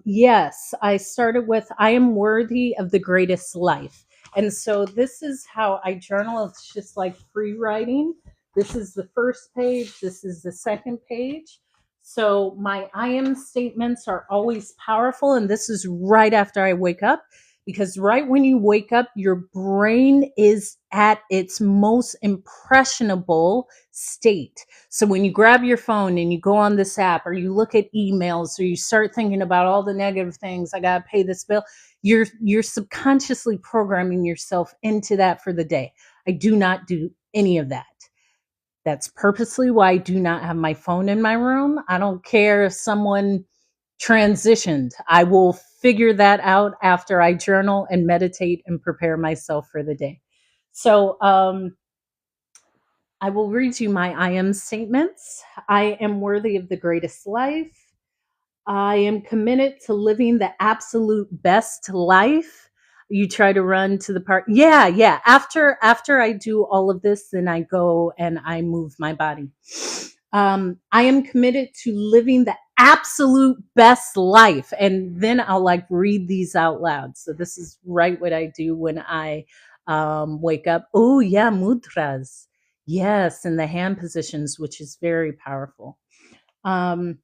Yes, I started with I am worthy of the greatest life. And so this is how I journal. It's just like free writing. This is the first page, this is the second page. So my I am statements are always powerful. And this is right after I wake up, because right when you wake up, your brain is at its most impressionable state. So when you grab your phone and you go on this app, or you look at emails, or you start thinking about all the negative things, I got to pay this bill, you're subconsciously programming yourself into that for the day. I do not do any of that. That's purposely why I do not have my phone in my room. I don't care if someone transitioned. I will figure that out after I journal and meditate and prepare myself for the day. So, I will read you my I am statements. I am worthy of the greatest life. I am committed to living the absolute best life. You try to run to the park. Yeah, yeah. After I do all of this, then I go and I move my body. I am committed to living the absolute best life. And then I'll like read these out loud. So this is right what I do when I wake up. Oh, yeah, mudras. Yes, and the hand positions, which is very powerful. Um,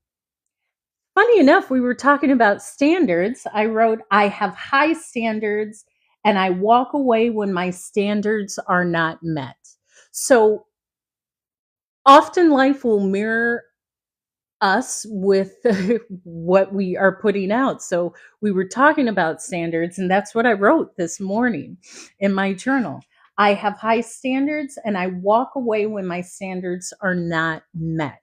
Funny enough, we were talking about standards. I wrote, I have high standards and I walk away when my standards are not met. So often life will mirror us with what we are putting out. So we were talking about standards, and that's what I wrote this morning in my journal. I have high standards and I walk away when my standards are not met.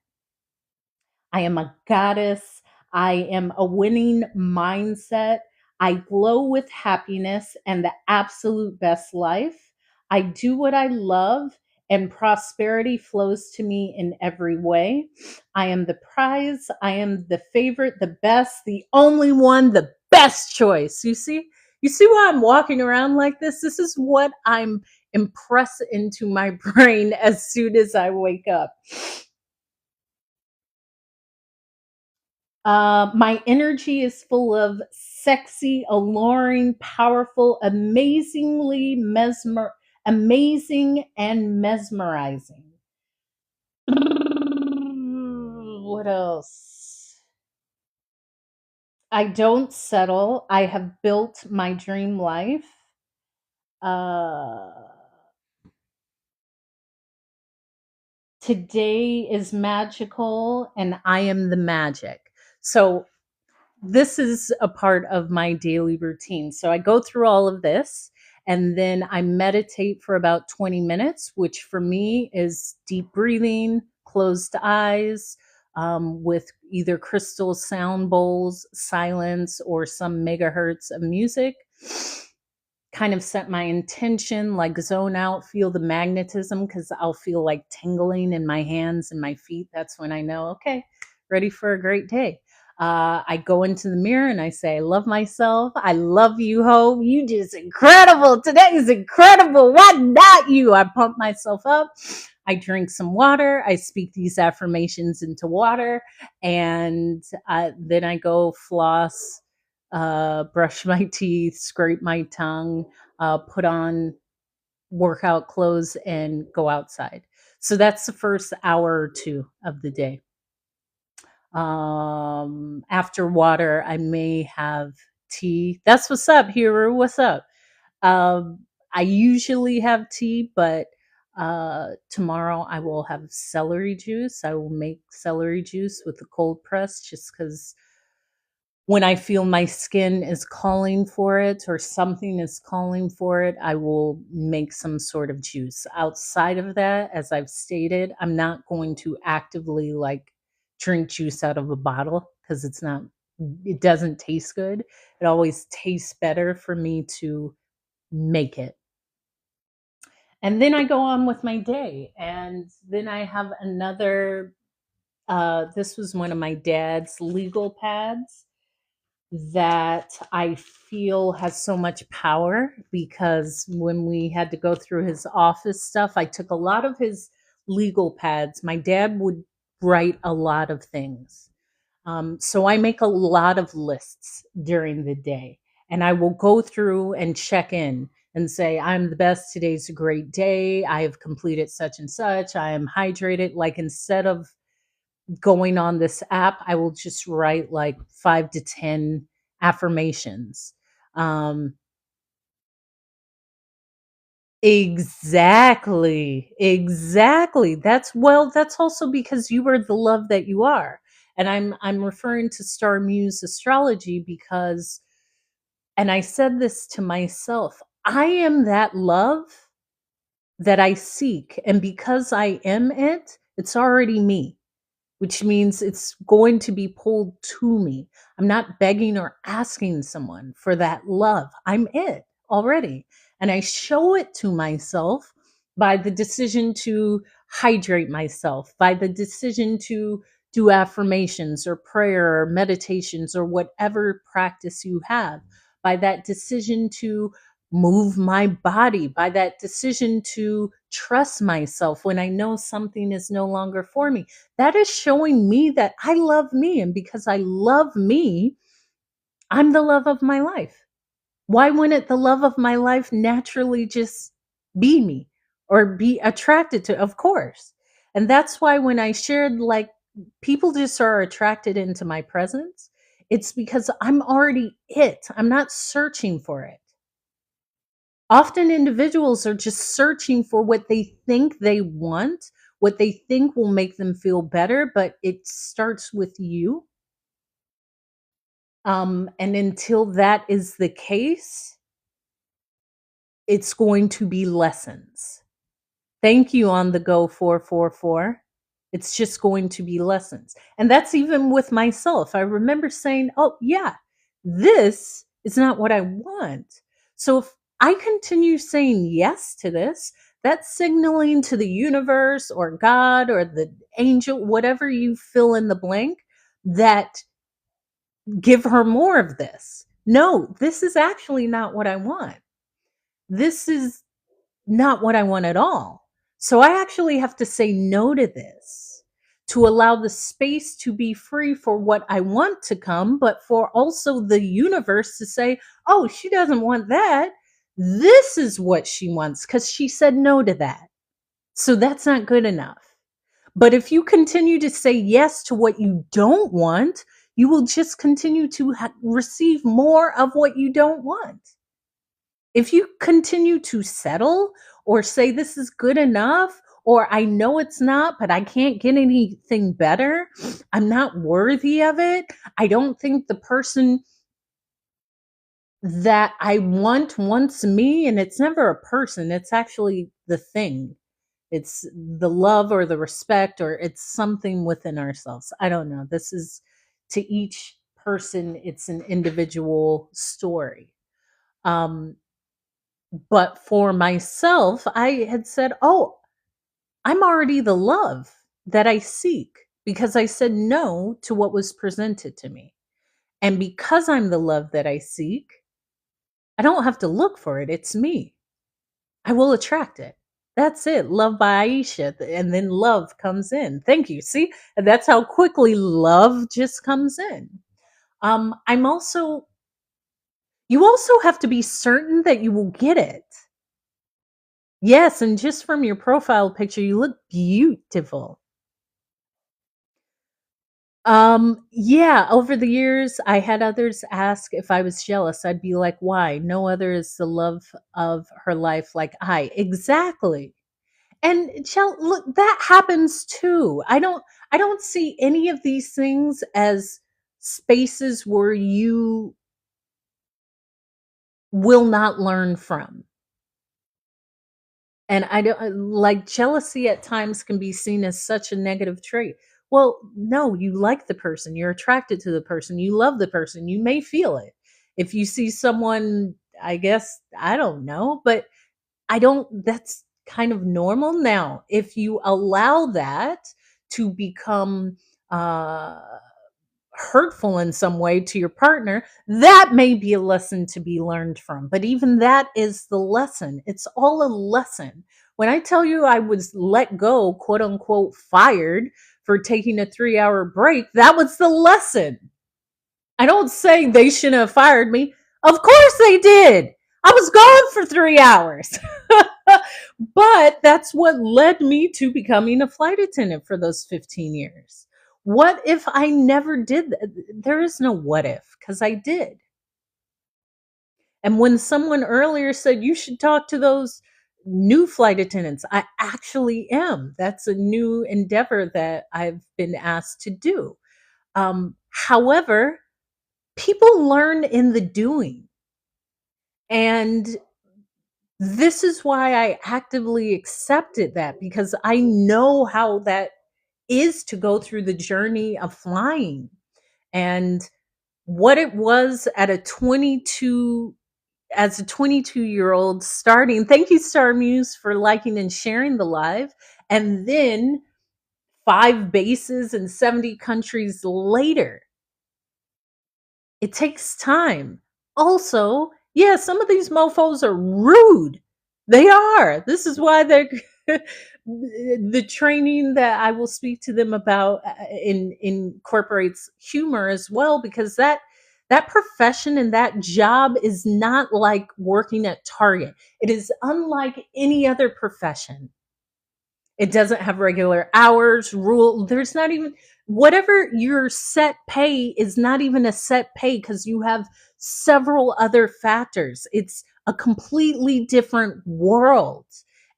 I am a goddess. I am a winning mindset. I glow with happiness and the absolute best life. I do what I love, and prosperity flows to me in every way. I am the prize. I am the favorite, the best, the only one, the best choice. You see why I'm walking around like this? This is what I'm impress into my brain as soon as I wake up. My energy is full of sexy, alluring, powerful, amazing and mesmerizing. What else? I don't settle. I have built my dream life. Uh, Today is magical, and I am the magic. So this is a part of my daily routine. So I go through all of this, and then I meditate for about 20 minutes, which for me is deep breathing, closed eyes, with either crystal sound bowls, silence, or some megahertz of music. Kind of set my intention, like zone out, feel the magnetism, because I'll feel like tingling in my hands and my feet. That's when I know, okay, ready for a great day. I go into the mirror and I say, I love myself. I love you, Hope. You just incredible. Today is incredible. Why not you? I pump myself up. I drink some water. I speak these affirmations into water. And then I go floss, brush my teeth, scrape my tongue, put on workout clothes, and go outside. So that's the first hour or two of the day. After water, I may have tea. That's what's up, Hero. What's up? Um, I usually have tea, but tomorrow I will have celery juice. I will make celery juice with the cold press, just because when I feel my skin is calling for it or something is calling for it, I will make some sort of juice. Outside of that, as I've stated, I'm not going to actively like drink juice out of a bottle, because it doesn't taste good. It always tastes better for me to make it. And then I go on with my day. And then I have another, this was one of my dad's legal pads that I feel has so much power, because when we had to go through his office stuff, I took a lot of his legal pads. My dad would write a lot of things. So I make a lot of lists during the day, and I will go through and check in and say, I'm the best. Today's a great day. I have completed such and such. I am hydrated. Like, instead of going on this app, I will just write like 5 to 10 affirmations. Um, exactly. Exactly. That's also because you are the love that you are. And I'm referring to Star Muse astrology because, and I said this to myself, I am that love that I seek. And because I am it, it's already me, which means it's going to be pulled to me. I'm not begging or asking someone for that love. I'm it already. And I show it to myself by the decision to hydrate myself, by the decision to do affirmations or prayer or meditations or whatever practice you have, by that decision to move my body, by that decision to trust myself when I know something is no longer for me. That is showing me that I love me. And because I love me, I'm the love of my life. Why wouldn't the love of my life naturally just be me or be attracted to? Of course. And that's why when I shared, like, people just are attracted into my presence, it's because I'm already it. I'm not searching for it. Often individuals are just searching for what they think they want, what they think will make them feel better, but it starts with you. And until that is the case, it's going to be lessons. Thank you on the go 444. It's just going to be lessons. And that's even with myself. I remember saying, oh, yeah, this is not what I want. So if I continue saying yes to this, that's signaling to the universe or God or the angel, whatever you fill in the blank, that give her more of this. No, this is actually not what I want. This is not what I want at all. So I actually have to say no to this to allow the space to be free for what I want to come, but for also the universe to say, oh, she doesn't want that. This is what she wants because she said no to that. So that's not good enough. But if you continue to say yes to what you don't want, you will just continue to receive more of what you don't want. If you continue to settle or say this is good enough, or I know it's not, but I can't get anything better, I'm not worthy of it, I don't think the person that I want wants me, and it's never a person, it's actually the thing. It's the love or the respect, or it's something within ourselves. I don't know. This is, to each person, it's an individual story. Um, But for myself, I had said, oh, I'm already the love that I seek because I said no to what was presented to me. And because I'm the love that I seek, I don't have to look for it. It's me. I will attract it. That's it. Love by Aisha. And then love comes in. Thank you. See, and that's how quickly love just comes in. I'm also, you also have to be certain that you will get it. Yes, and just from your profile picture, you look beautiful. Yeah, over the years, I had others ask if I was jealous. I'd be like, why? No other is the love of her life like I. Exactly. And look, that happens too. I don't see any of these things as spaces where you will not learn from. And I don't like, jealousy at times can be seen as such a negative trait. Well, no, you like the person, you're attracted to the person, you love the person, you may feel it. If you see someone, I guess, I don't know, but I don't, that's kind of normal. Now, if you allow that to become uh hurtful in some way to your partner, that may be a lesson to be learned from. But even that is the lesson. It's all a lesson. When I tell you I was let go, quote unquote, fired for taking a 3-hour break. That was the lesson. I don't say they shouldn't have fired me. Of course they did. I was gone for 3 hours. But that's what led me to becoming a flight attendant for those 15 years. What if I never did that? There is no what if, because I did. And when someone earlier said you should talk to those new flight attendants, I actually am. That's a new endeavor that I've been asked to do. However, people learn in the doing. And this is why I actively accepted that, because I know how that is to go through the journey of flying and what it was at a 22 as a 22-year-old starting. Thank you, Star Muse, for liking and sharing the live. And then 5 bases in 70 countries later. It takes time. Also, yeah, some of these mofos are rude. They are. This is why they're the training that I will speak to them about incorporates humor as well, because that profession and that job is not like working at Target. It is unlike any other profession. It doesn't have regular hours, rule. There's not even whatever your set pay is not even a set pay, because you have several other factors. It's a completely different world.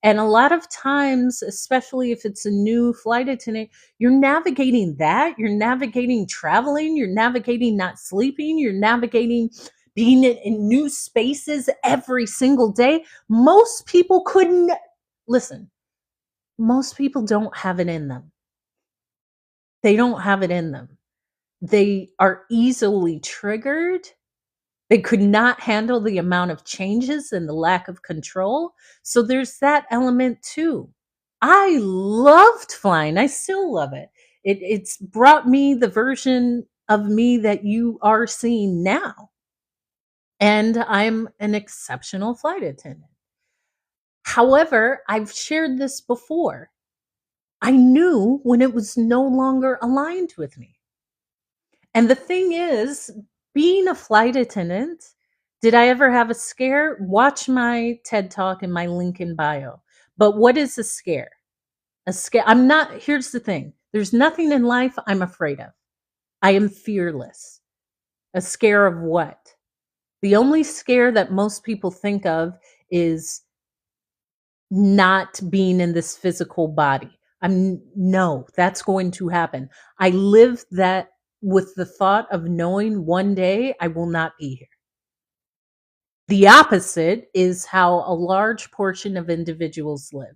And a lot of times, especially if it's a new flight attendant, you're navigating that. You're navigating traveling. You're navigating not sleeping. You're navigating being in new spaces every single day. Most people couldn't listen. Most people don't have it in them. They don't have it in them. They are easily triggered. They could not handle the amount of changes and the lack of control. So there's that element too. I loved flying. I still love it. It's brought me the version of me that you are seeing now. And I'm an exceptional flight attendant. However, I've shared this before. I knew when it was no longer aligned with me. And the thing is, being a flight attendant, did I ever have a scare? Watch my TED Talk and my link in bio. But what is a scare? A scare. Here's the thing. There's nothing in life I'm afraid of. I am fearless. A scare of what? The only scare that most people think of is not being in this physical body. No, that's going to happen. I live that with the thought of knowing one day I will not be here. The opposite is how a large portion of individuals live.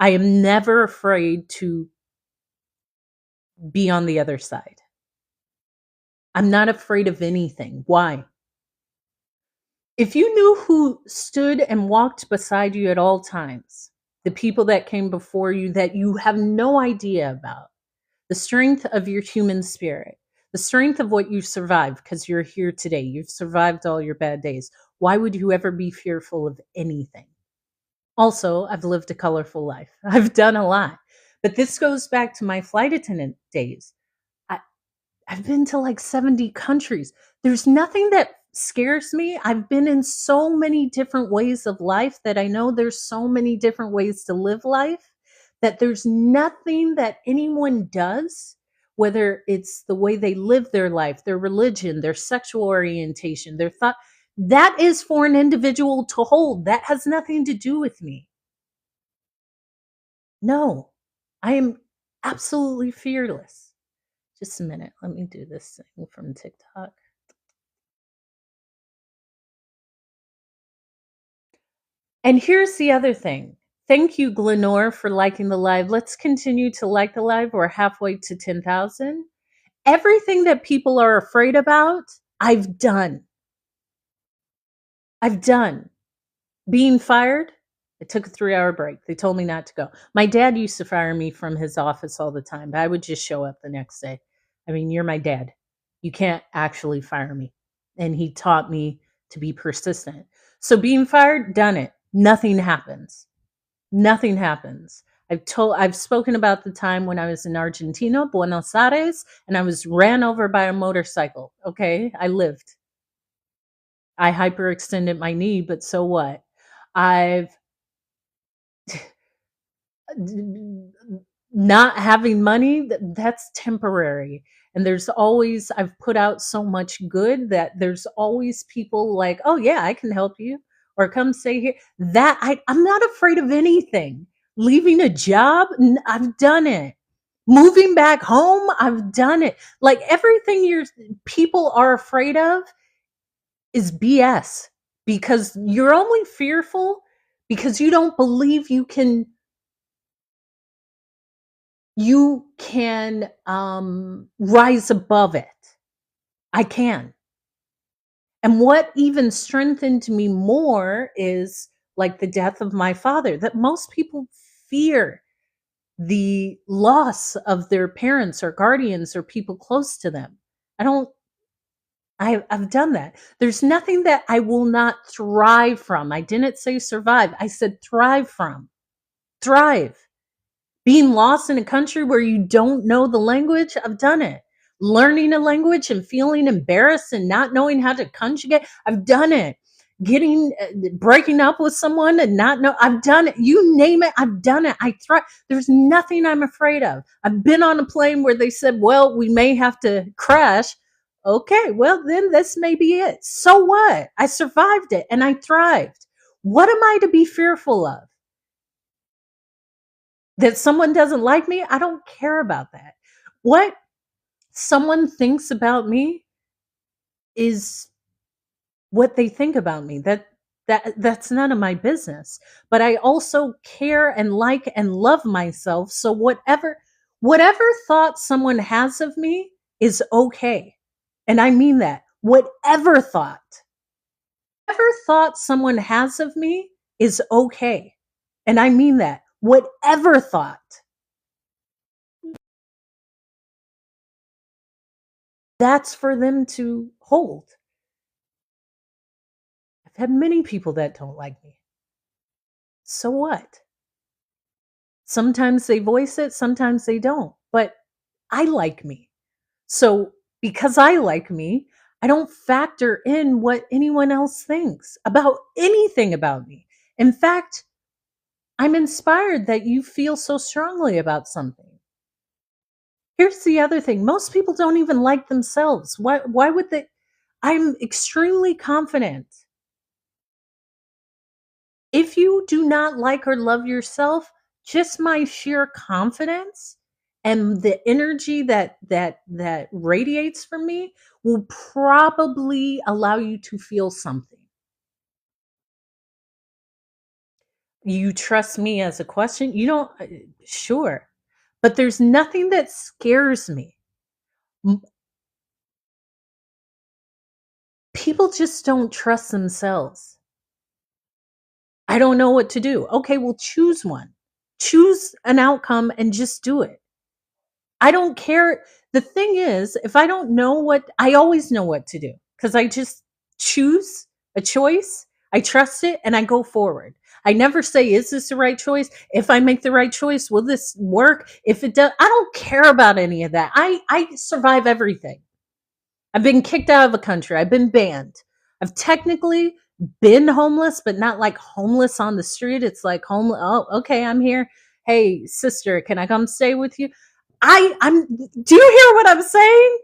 I am never afraid to be on the other side. I'm not afraid of anything. Why? If you knew who stood and walked beside you at all times, the people that came before you that you have no idea about, the strength of your human spirit, the strength of what you survived because you're here today, you've survived all your bad days. Why would you ever be fearful of anything? Also, I've lived a colorful life. I've done a lot. But this goes back to my flight attendant days. I've been to like 70 countries. There's nothing that scares me. I've been in so many different ways of life that I know there's so many different ways to live life that there's nothing that anyone does, whether it's the way they live their life, their religion, their sexual orientation, their thought, that is for an individual to hold. That has nothing to do with me. No, I am absolutely fearless. Just a minute. Let me do this thing from TikTok. And here's the other thing. Thank you, Glenore, for liking the live. Let's continue to like the live. We're halfway to 10,000. Everything that people are afraid about, I've done. I've done. Being fired, I took a 3-hour break. They told me not to go. My dad used to fire me from his office all the time, but I would just show up the next day. I mean, you're my dad. You can't actually fire me. And he taught me to be persistent. So being fired, done it. Nothing happens. Nothing happens. I've spoken about the time when I was in Argentina, Buenos Aires, and I was ran over by a motorcycle. Okay, I lived. I hyperextended my knee, but so what? I've not having money, that's temporary. And there's always, I've put out so much good that there's always people like, oh yeah, I can help you, or come stay here. That I'm not afraid of anything. Leaving a job, I've done it. Moving back home, I've done it. Like everything people are afraid of is BS, because you're only fearful because you don't believe you can rise above it. I can. And what even strengthened me more is like the death of my father, that most people fear the loss of their parents or guardians or people close to them. I don't, I've done that. There's nothing that I will not thrive from. I didn't say survive. I said thrive from. Thrive. Being lost in a country where you don't know the language, I've done it. Learning a language and feeling embarrassed and not knowing how to conjugate, I've done it. Breaking up with someone and not know, I've done it. You name it, I've done it. I thrive. There's nothing I'm afraid of. I've been on a plane where they said, well, we may have to crash. Okay, well, then this may be it. So what? I survived it and I thrived. What am I to be fearful of? That someone doesn't like me? I don't care about that. What someone thinks about me is what they think about me. That's none of my business. But I also care and like and love myself. So whatever thought someone has of me is okay. And I mean that. Whatever thought someone has of me is okay. And I mean that. Whatever thought. That's for them to hold. I've had many people that don't like me. So what? Sometimes they voice it, sometimes they don't. But I like me. So because I like me, I don't factor in what anyone else thinks about anything about me. In fact, I'm inspired that you feel so strongly about something. Here's the other thing. Most people don't even like themselves. Why would they? I'm extremely confident. If you do not like or love yourself, just my sheer confidence and the energy that radiates from me will probably allow you to feel something. You trust me as a question? You don't, sure. But there's nothing that scares me. People just don't trust themselves. I don't know what to do. Okay, well, choose one. Choose an outcome and just do it. I don't care. The thing is, if I don't know I always know what to do because I just choose a choice. I trust it and I go forward. I never say, is this the right choice? If I make the right choice, will this work? If it does, I don't care about any of that. I survive everything. I've been kicked out of a country. I've been banned. I've technically been homeless, but not like homeless on the street. It's like homeless. Oh, okay, I'm here. Hey, sister, can I come stay with you? I'm do you hear what I'm saying?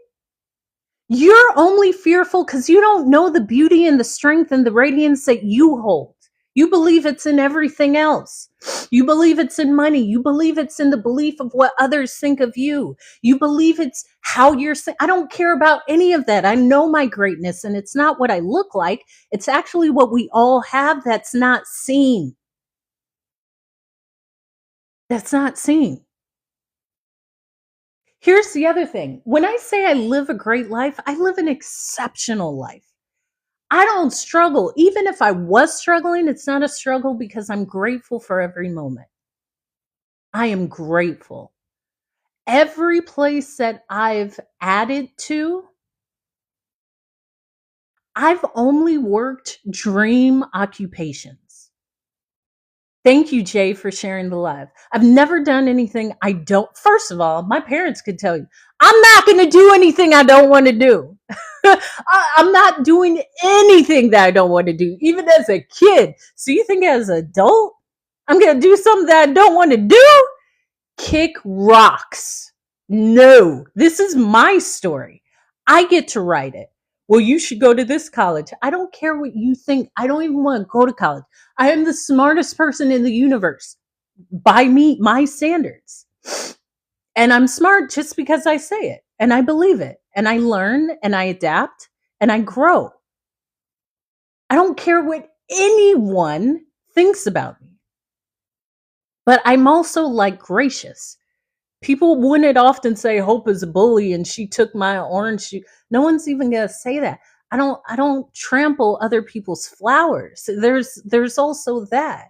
You're only fearful because you don't know the beauty and the strength and the radiance that you hold. You believe it's in everything else. You believe it's in money. You believe it's in the belief of what others think of you. You believe it's how I don't care about any of that. I know my greatness and it's not what I look like. It's actually what we all have that's not seen. That's not seen. Here's the other thing. When I say I live a great life, I live an exceptional life. I don't struggle. Even if I was struggling, it's not a struggle because I'm grateful for every moment. I am grateful. Every place that I've added to, I've only worked dream occupations. Thank you, Jay, for sharing the live. I've never done anything I don't. First of all, my parents could tell you, I'm not going to do anything I don't want to do. I'm not doing anything that I don't want to do, even as a kid. So you think as an adult, I'm going to do something that I don't want to do? Kick rocks. No, this is my story. I get to write it. Well, you should go to this college. I don't care what you think. I don't even want to go to college. I am the smartest person in the universe by me, my standards. And I'm smart just because I say it and I believe it and I learn and I adapt and I grow. I don't care what anyone thinks about me. But I'm also like gracious. People wouldn't often say Hope is a bully and she took my orange juice. No one's even gonna say that. I don't trample other people's flowers. There's also that.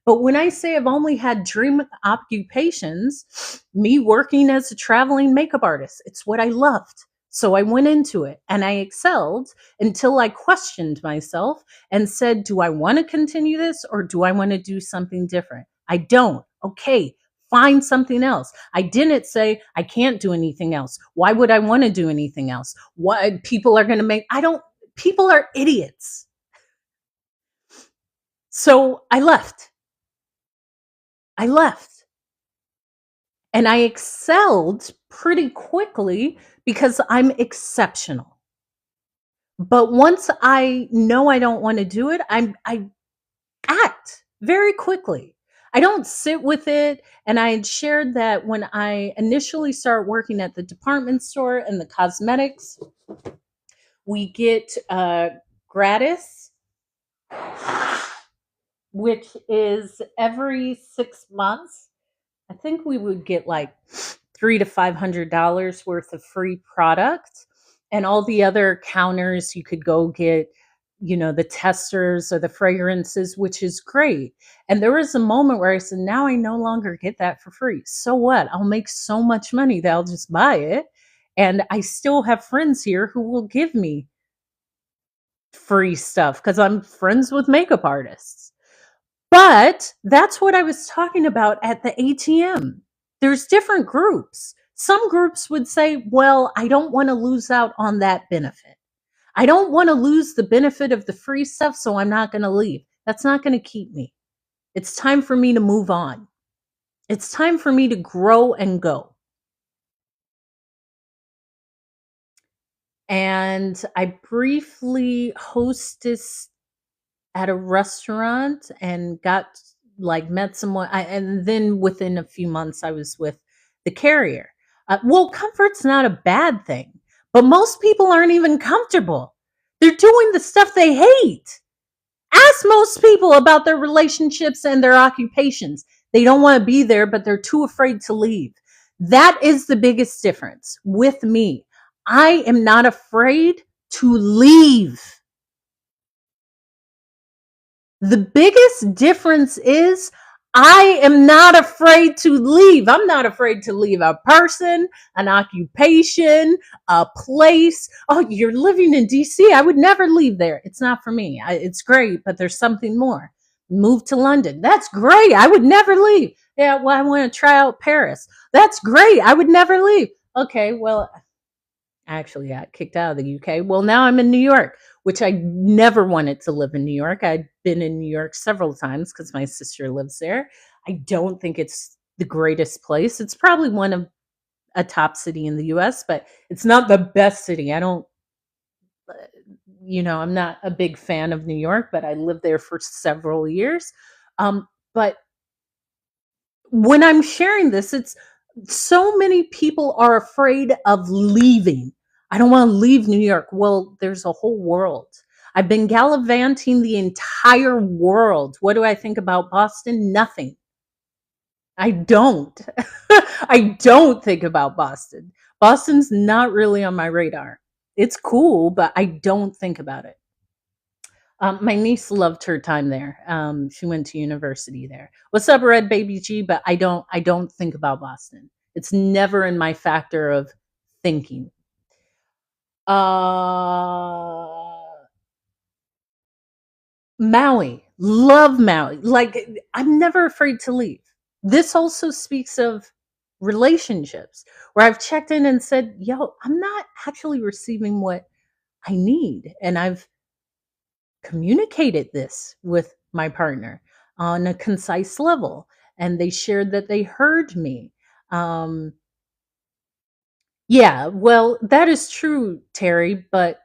But when I say I've only had dream occupations, me working as a traveling makeup artist, it's what I loved. So I went into it and I excelled until I questioned myself and said, do I want to continue this or do I want to do something different? I don't. Okay, find something else. I didn't say I can't do anything else. Why would I want to do anything else? Why people are going to make, I don't, people are idiots. So I left. I left. And I excelled pretty quickly because I'm exceptional. But once I know I don't want to do it, I act very quickly. I don't sit with it. And I had shared that when I initially started working at the department store and the cosmetics, we get gratis, which is every 6 months. I think we would get like $300 to $500 worth of free product, and all the other counters you could go get, the testers or the fragrances, which is great. And there was a moment where I said, now I no longer get that for free. So what? I'll make so much money that I'll just buy it. And I still have friends here who will give me free stuff because I'm friends with makeup artists. But that's what I was talking about at the ATM. There's different groups. Some groups would say, well, I don't want to lose out on that benefit. I don't want to lose the benefit of the free stuff, so I'm not going to leave. That's not going to keep me. It's time for me to move on. It's time for me to grow and go. And I briefly hostess at a restaurant and got met someone, and then within a few months I was with the carrier. Well, comfort's not a bad thing, but most people aren't even comfortable. They're doing the stuff they hate. Ask most people about their relationships and their occupations. They don't want to be there, but they're too afraid to leave. That is the biggest difference with me. I am not afraid to leave. The biggest difference is I am not afraid to leave. I'm not afraid to leave a person, an occupation, a place. Oh, you're living in DC. I would never leave there. It's not for me. It's great, but there's something more. Move to London. That's great. I would never leave. Yeah, well, I want to try out Paris. That's great. I would never leave. Okay, well, I actually got kicked out of the UK. Well, now I'm in New York, which I never wanted to live in New York. I'd been in New York several times because my sister lives there. I don't think it's the greatest place. It's probably one of a top city in the US, but it's not the best city. I don't, I'm not a big fan of New York, but I lived there for several years. But when I'm sharing this, it's so many people are afraid of leaving. I don't want to leave New York. Well, there's a whole world. I've been gallivanting the entire world. What do I think about Boston? Nothing. I don't. I don't think about Boston. Boston's not really on my radar. It's cool, but I don't think about it. My niece loved her time there. She went to university there. What's up, Red Baby G? But I don't think about Boston. It's never in my factor of thinking. Uh Maui, love Maui. Like, I'm never afraid to leave. This also speaks of relationships where I've checked in and said, yo, I'm not actually receiving what I need. And I've communicated this with my partner on a concise level. And they shared that they heard me. Um, yeah, well, that is true, Terry, but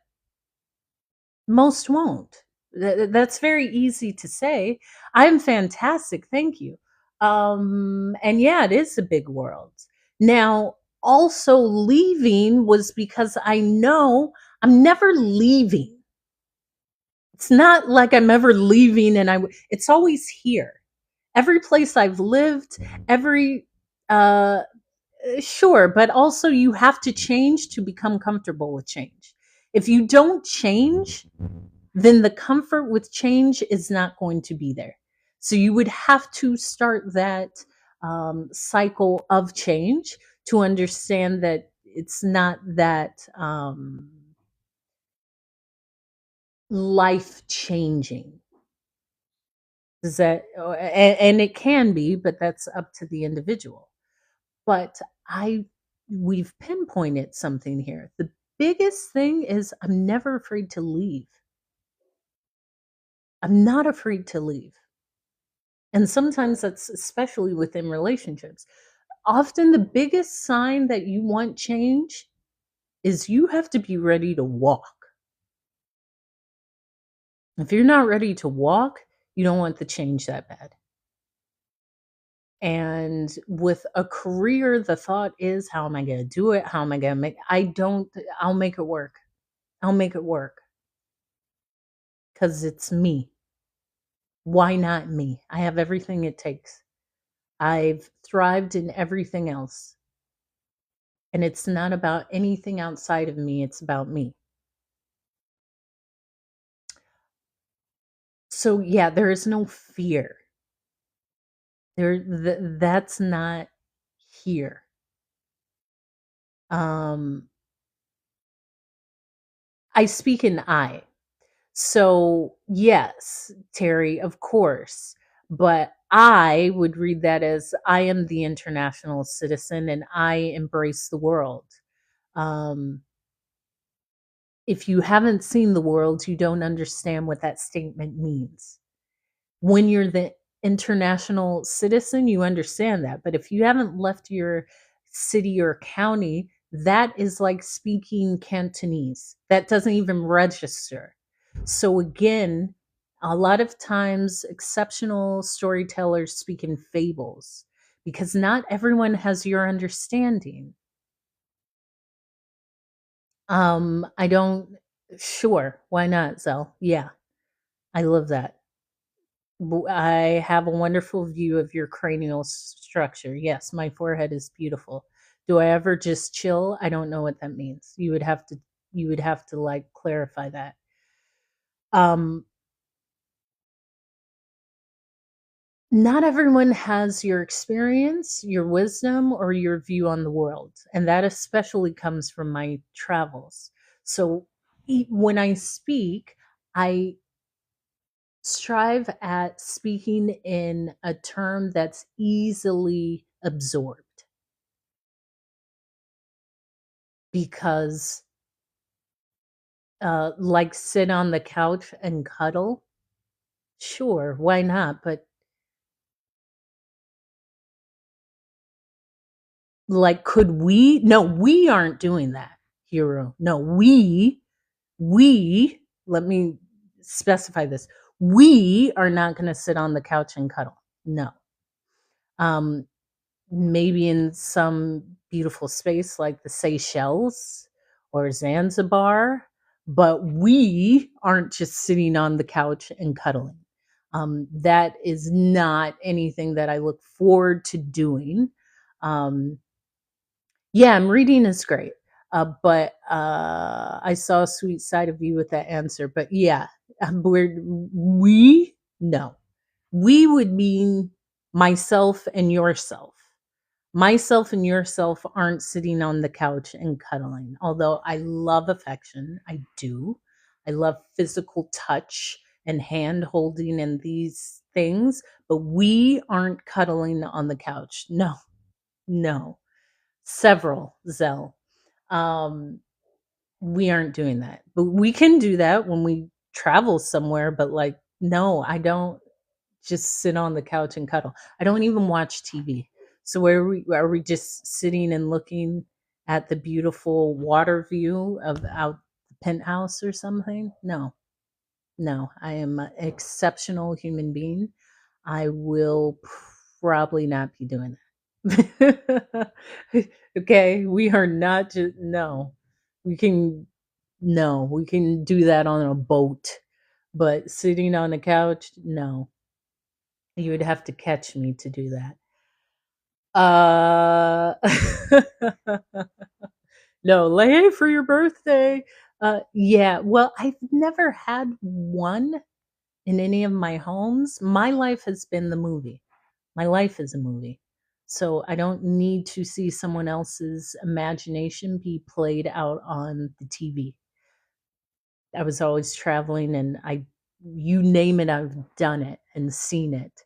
most won't. That's very easy to say. I'm fantastic, thank you. And yeah, it is a big world. Now, also leaving was because I know I'm never leaving. It's not like I'm ever leaving and it's always here. Every place I've lived, every sure, but also you have to change to become comfortable with change. If you don't change, then the comfort with change is not going to be there. So you would have to start that cycle of change to understand that it's not that life changing. Is that, and it can be, but that's up to the individual. But I, we've pinpointed something here. The biggest thing is I'm never afraid to leave. I'm not afraid to leave. And sometimes that's especially within relationships. Often the biggest sign that you want change is you have to be ready to walk. If you're not ready to walk, you don't want the change that bad. And with a career, the thought is, how am I going to do it? How am I going to make I'll make it work. I'll make it work because it's me. Why not me? I have everything it takes. I've thrived in everything else. And it's not about anything outside of me, it's about me. So yeah, there is no fear. That's not here. Um I speak in I. So yes, Terry, of course, but I would read that as I am the international citizen and I embrace the world. Um if you haven't seen the world, you don't understand what that statement means. When you're the international citizen, you understand that. But if you haven't left your city or county, that is like speaking Cantonese. That doesn't even register. So, again, a lot of times exceptional storytellers speak in fables because not everyone has your understanding. I don't, sure, why not, Zell? Yeah, I love that. I have a wonderful view of your cranial structure. Yes, my forehead is beautiful. Do I ever just chill? I don't know what that means. You would have to like clarify that. Um Not everyone has your experience, your wisdom, or your view on the world. And that especially comes from my travels. So when I speak, I strive at speaking in a term that's easily absorbed because like sit on the couch and cuddle, sure, why not? But like, could we? No, we aren't doing that, Hero. No, we let me specify this, we are not going to sit on the couch and cuddle. No. um Maybe in some beautiful space like the Seychelles or Zanzibar, but we aren't just sitting on the couch and cuddling. That is not anything that I look forward to doing. Yeah, reading is great, but I saw a sweet side of you with that answer. But yeah, we no, we would mean myself and yourself. Myself and yourself aren't sitting on the couch and cuddling. Although I love affection, I do. I love physical touch and hand holding and these things, but we aren't cuddling on the couch. No, no. Several, Zell. Um, we aren't doing that. But we can do that when we travel somewhere, but like, no, I don't just sit on the couch and cuddle. I don't even watch TV. So where are we just sitting and looking at the beautiful water view of out the penthouse or something? No. No, I am an exceptional human being. I will probably not be doing that. Okay, we are not just no. We can no, we can do that on a boat, but sitting on the couch, no. You would have to catch me to do that. Uh No, like, "Hey, for your birthday." Yeah, well, I've never had one in any of my homes. My life has been the movie. My life is a movie. So I don't need to see someone else's imagination be played out on the TV. I was always traveling and I you name it, I've done it and seen it.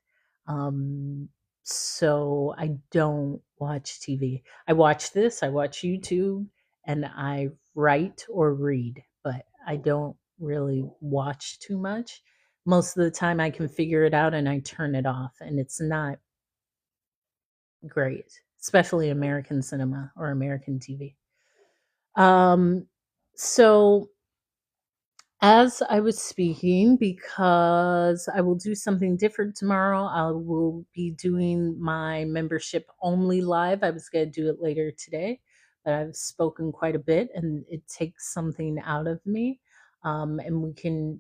Um, so I don't watch TV. I watch this, I watch YouTube, and I write or read, but I don't really watch too much. Most of the time I can figure it out and I turn it off, and it's not great, especially American cinema or American TV. Um, so as I was speaking, because I will do something different tomorrow, I will be doing my membership only live. I was going to do it later today, but I've spoken quite a bit and it takes something out of me. And we can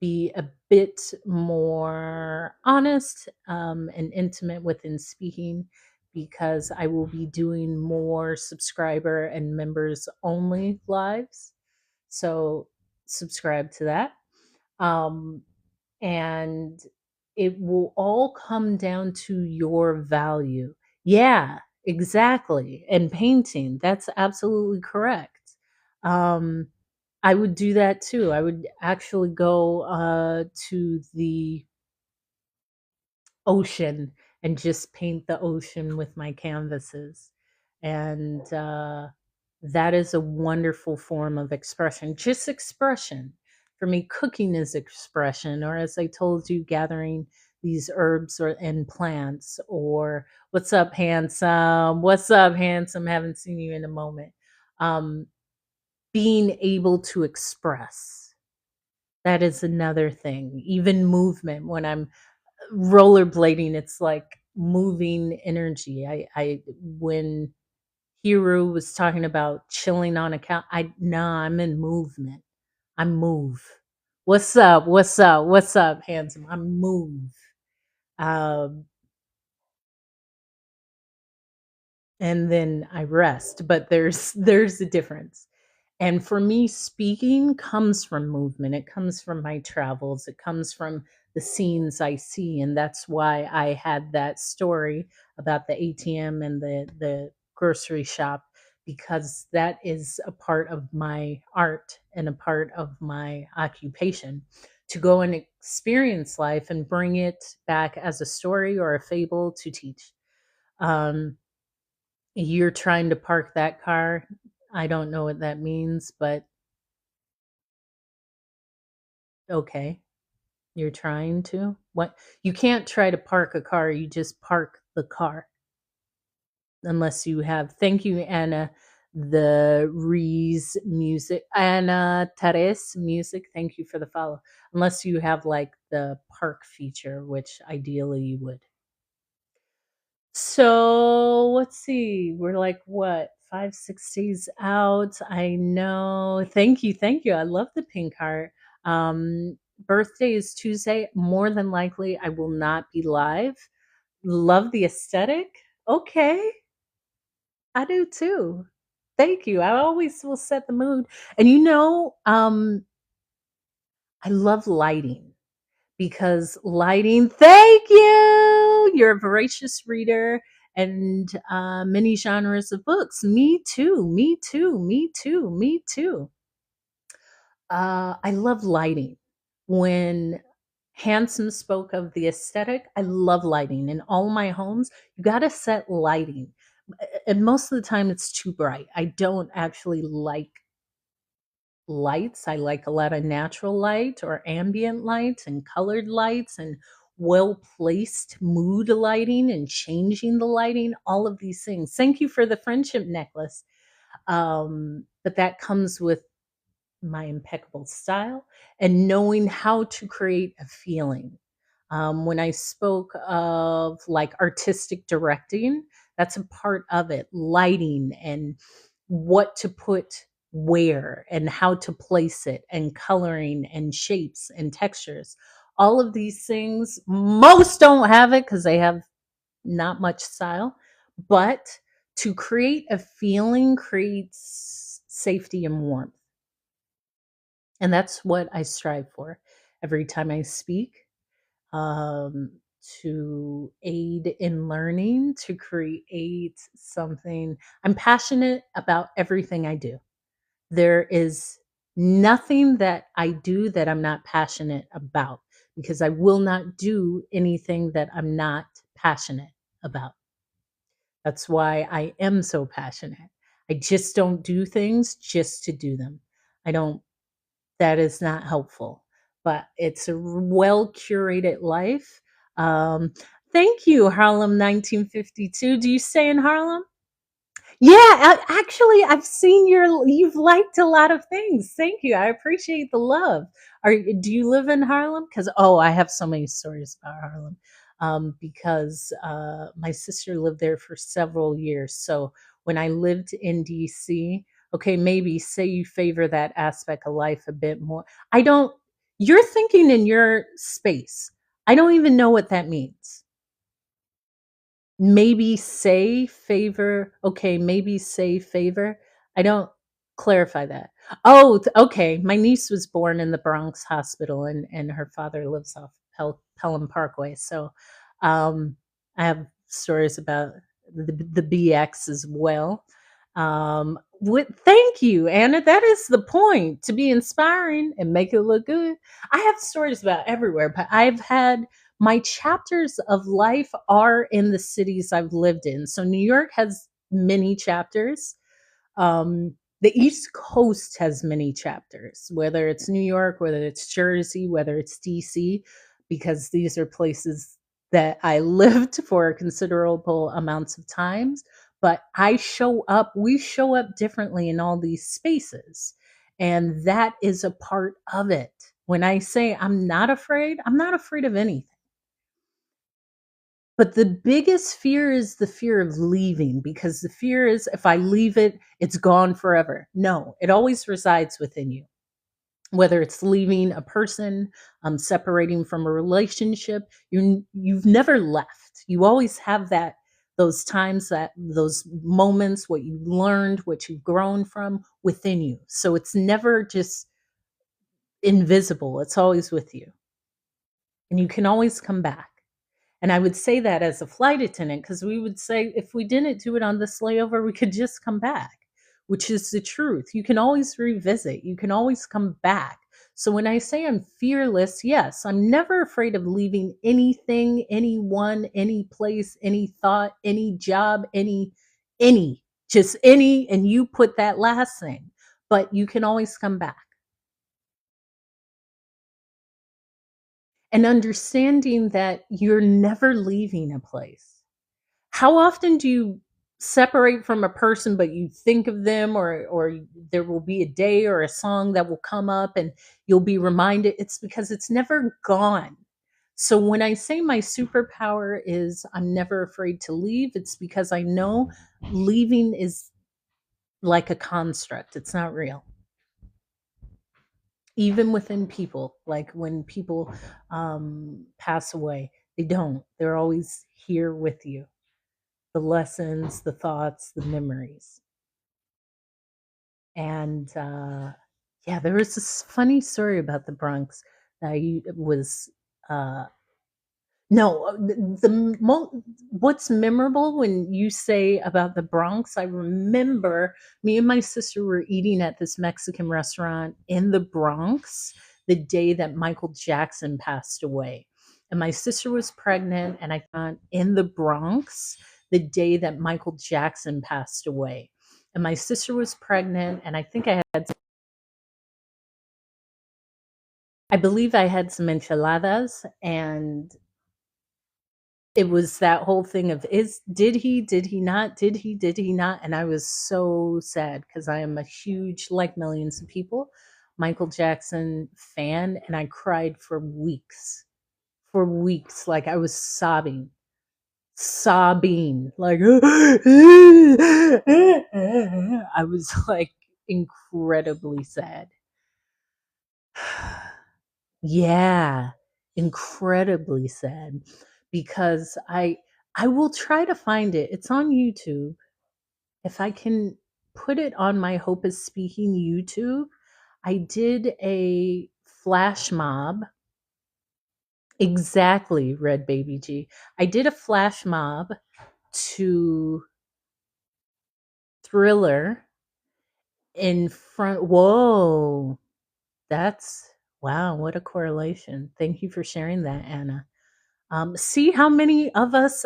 be a bit more honest and intimate within speaking because I will be doing more subscriber and members only lives. So subscribe to that. Um, and it will all come down to your value. Yeah, exactly. And painting, that's absolutely correct. Um, I would do that too. I would actually go to the ocean and just paint the ocean with my canvases. And that is a wonderful form of expression, just expression. For me, cooking is expression, or as I told you, gathering these herbs or and plants, or what's up, handsome? What's up, handsome? Haven't seen you in a moment. Um, being able to express. That is another thing. Even movement. When I'm rollerblading, it's like moving energy. I when Hero was talking about chilling on a couch, I'm in movement. I move. What's up? What's up? What's up, handsome? I move. Um, and then I rest. But there's a difference. And for me, speaking comes from movement. It comes from my travels. It comes from the scenes I see. And that's why I had that story about the ATM and the grocery shop, because that is a part of my art and a part of my occupation, to go and experience life and bring it back as a story or a fable to teach. Um, you're trying to park that car. I don't know what that means, but okay. You're trying to? What? You can't try to park a car, you just park the car. Unless you have, thank you, Anna, the Rees music. Anna Tares music, thank you for the follow. Unless you have like the park feature, which ideally you would. So let's see. We're like what, 5, 6 days out. I know. Thank you. Thank you. I love the pink heart. Birthday is Tuesday. More than likely, I will not be live. Love the aesthetic. Okay. I do too. Thank you. I always will set the mood. And I love lighting. Because lighting, thank you. You're a voracious reader and many genres of books. Me too. Me too. Me too. Me too. I love lighting. When Handsome spoke of the aesthetic, I love lighting. In all my homes, you got to set lighting. And most of the time, it's too bright. I don't actually like lights. I like a lot of natural light or ambient lights and colored lights and well placed mood lighting and changing the lighting, all of these things. Thank you for the friendship necklace. But that comes with my impeccable style and knowing how to create a feeling. When I spoke of like artistic directing, that's a part of it, lighting and what to put where and how to place it and coloring and shapes and textures. All of these things, most don't have it because they have not much style, but to create a feeling creates safety and warmth. And that's what I strive for every time I speak, um, to aid in learning, to create something. I'm passionate about everything I do. There is nothing that I do that I'm not passionate about because I will not do anything that I'm not passionate about. That's why I am so passionate. I just don't do things just to do them. I don't That is not helpful, but it's a well curated life. Um, Thank you, Harlem 1952. Do you stay in Harlem? Yeah, actually, I've seen you've liked a lot of things. Thank you. I appreciate the love. Do you live in Harlem? Because I have so many stories about Harlem. Because my sister lived there for several years. So when I lived in DC, okay, maybe say you favor that aspect of life a bit more. I don't. You're thinking in your space. I don't even know what that means. Maybe say favor. Okay, maybe say favor. I don't clarify that. Oh, okay. My niece was born in the Bronx hospital, and her father lives off Pelham Parkway. So, I have stories about the BX as well. Thank you, Anna. That is the point, to be inspiring and make it look good. I have stories about everywhere, but I've had my chapters of life are in the cities I've lived in. So New York has many chapters. The East Coast has many chapters, whether it's New York, whether it's Jersey, whether it's DC, because these are places that I lived for considerable amounts of times. But we show up differently in all these spaces. And that is a part of it. When I say I'm not afraid of anything. But the biggest fear is the fear of leaving, because the fear is if I leave it, it's gone forever. No, it always resides within you. Whether it's leaving a person, separating from a relationship, you've never left. You always have those times, those moments, what you learned, what you've grown from within you. So it's never just invisible. It's always with you. And you can always come back. And I would say that as a flight attendant, because we would say if we didn't do it on this layover, we could just come back, which is the truth. You can always revisit, you can always come back. So when I say I'm fearless, yes, I'm never afraid of leaving anything, anyone, any place, any thought, any job, just any, and you put that last thing, but you can always come back. And understanding that you're never leaving a place. How often do you separate from a person, but you think of them, or there will be a day or a song that will come up and you'll be reminded? It's because it's never gone. So when I say my superpower is I'm never afraid to leave, it's because I know leaving is like a construct. It's not real. Even within people, like when people pass away, they don't. They're always here with you, the lessons, the thoughts, the memories. And yeah, there was this funny story about the Bronx that I was no what's memorable when you say about the Bronx. I remember me and my sister were eating at this Mexican restaurant in the Bronx the day that Michael Jackson passed away. And my sister was pregnant, and I found in the Bronx the day that Michael Jackson passed away. And my sister was pregnant, and I believe I had some enchiladas, and it was that whole thing of did he not, did he not, and I was so sad because I am a huge, like millions of people, Michael Jackson fan, and I cried for weeks, like I was sobbing, like I was like incredibly sad. Yeah, incredibly sad because I will try to find it. It's on YouTube. If I can put it on my Hope is Speaking YouTube, I did a flash mob. Exactly, Red Baby G. I did a flash mob to Thriller in front. Whoa, that's wow, what a correlation. Thank you for sharing that, Anna. See how many of us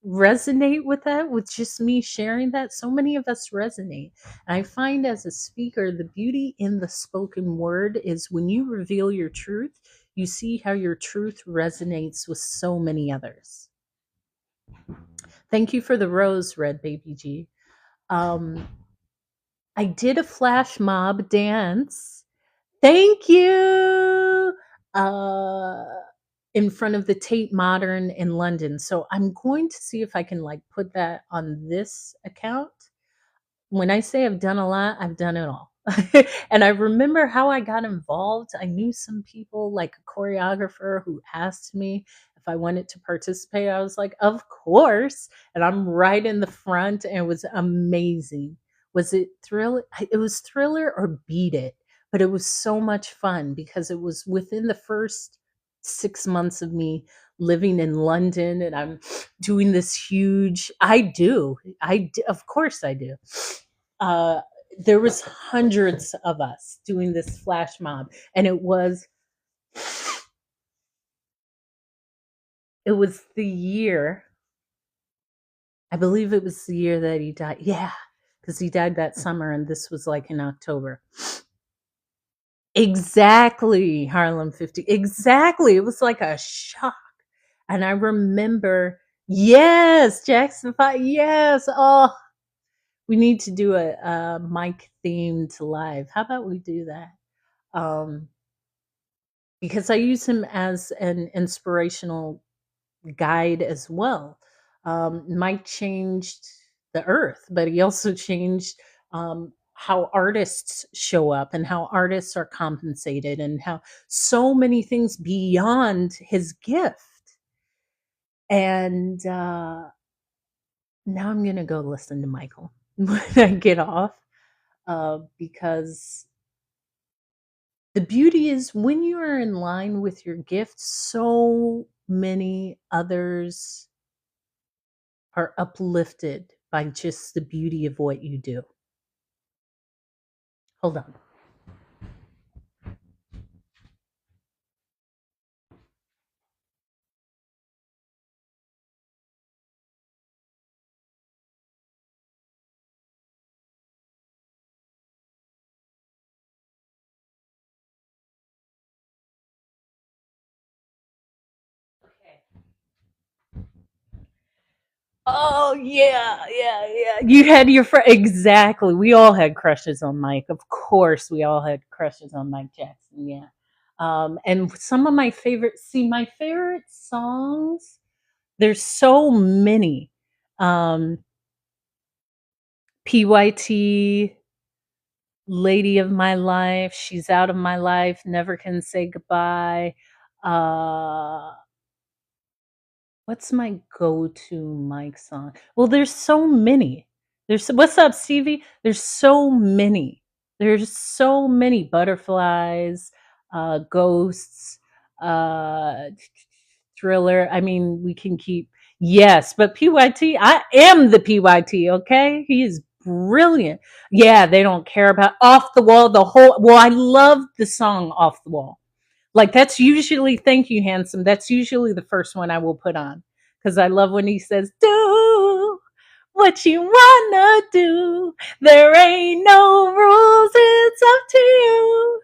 resonate with that, with just me sharing that? So many of us resonate. And I find as a speaker, the beauty in the spoken word is when you reveal your truth, you see how your truth resonates with so many others. Thank you for the rose, Red Baby G. I did a flash mob dance. Thank you. Uh, in front of the Tate Modern in London. So I'm going to see if I can like put that on this account. When I say I've done a lot, I've done it all. And I remember how I got involved. I knew some people, like a choreographer who asked me if I wanted to participate. I was like, of course. And I'm right in the front, and it was amazing. Was it Thriller? It was Thriller or Beat It, but it was so much fun because it was within the first 6 months of me living in London, and I'm doing this huge. Of course I do. Uh, there was hundreds of us doing this flash mob, and it was the year. I believe it was the year that he died. Yeah, because he died that summer, and this was like in October. Exactly, Harlem 50. Exactly. It was like a shock. And I remember, yes, Jackson 5. Yes. Oh, we need to do a Mike themed live. How about we do that? Um, because I use him as an inspirational guide as well. Mike changed the earth, but he also changed how artists show up and how artists are compensated and how so many things beyond his gift. And now I'm going to go listen to Michael when I get off because the beauty is when you are in line with your gift, so many others are uplifted by just the beauty of what you do. Hold on. Oh yeah. You had your friend exactly. We all had crushes on Mike. Of course, we all had crushes on Mike Jackson. Yeah. And some of my my favorite songs. There's so many. Um, PYT, Lady of My Life, She's Out of My Life, Never Can Say Goodbye. Uh, what's my go-to Mike song? Well, there's so many. What's up, Stevie? There's so many. There's so many butterflies, ghosts, uh, Thriller. I mean, we can keep yes, but PYT, I am the PYT, okay? He is brilliant. Yeah, they don't care about Off the Wall, the whole, well, I love the song Off the Wall. Like that's usually, thank you, handsome. That's usually the first one I will put on because I love when he says, "Do what you wanna do. There ain't no rules. It's up to you."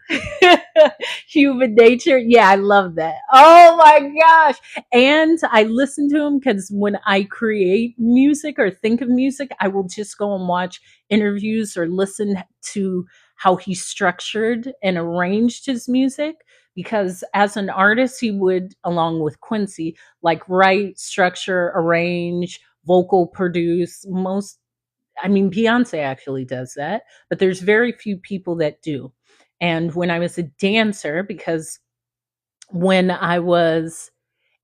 Human nature. Yeah, I love that. Oh my gosh. And I listen to him because when I create music or think of music, I will just go and watch interviews or listen to how he structured and arranged his music. Because as an artist, he would, along with Quincy, like write, structure, arrange, vocal produce. Most, I mean, Beyonce actually does that, but there's very few people that do. And when I was a dancer, because when I was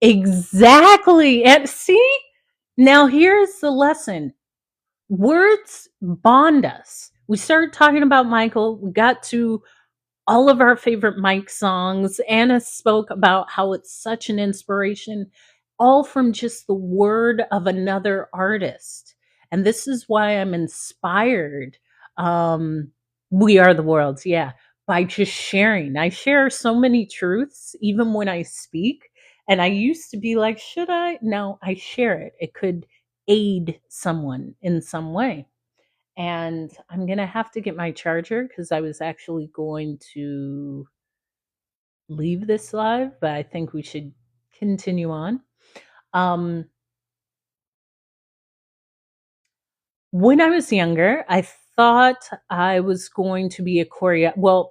exactly, and see, now here's the lesson: words bond us. We started talking about Michael, we got to all of our favorite Mike songs. Anna spoke about how it's such an inspiration, all from just the word of another artist. And this is why I'm inspired. Um, we are the world's, yeah, by just sharing. I share so many truths, even when I speak. And I used to be like, should I? No, I share it. It could aid someone in some way. And I'm gonna have to get my charger because I was actually going to leave this live, but I think we should continue on. Um, when I was younger, I thought I was going to be a choreographer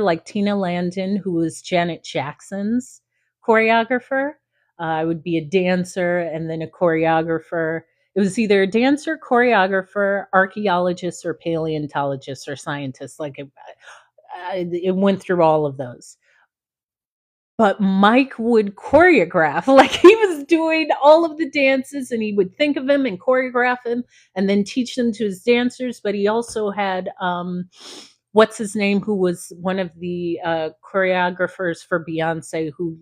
like Tina Landon, who was Janet Jackson's choreographer. I would be a dancer and then a choreographer. It was either a dancer, choreographer, archaeologist, or paleontologist or scientist. It went through all of those. But Mike would choreograph, like he was doing all of the dances and he would think of him and choreograph him and then teach them to his dancers. But he also had, what's his name, who was one of the choreographers for Beyonce, who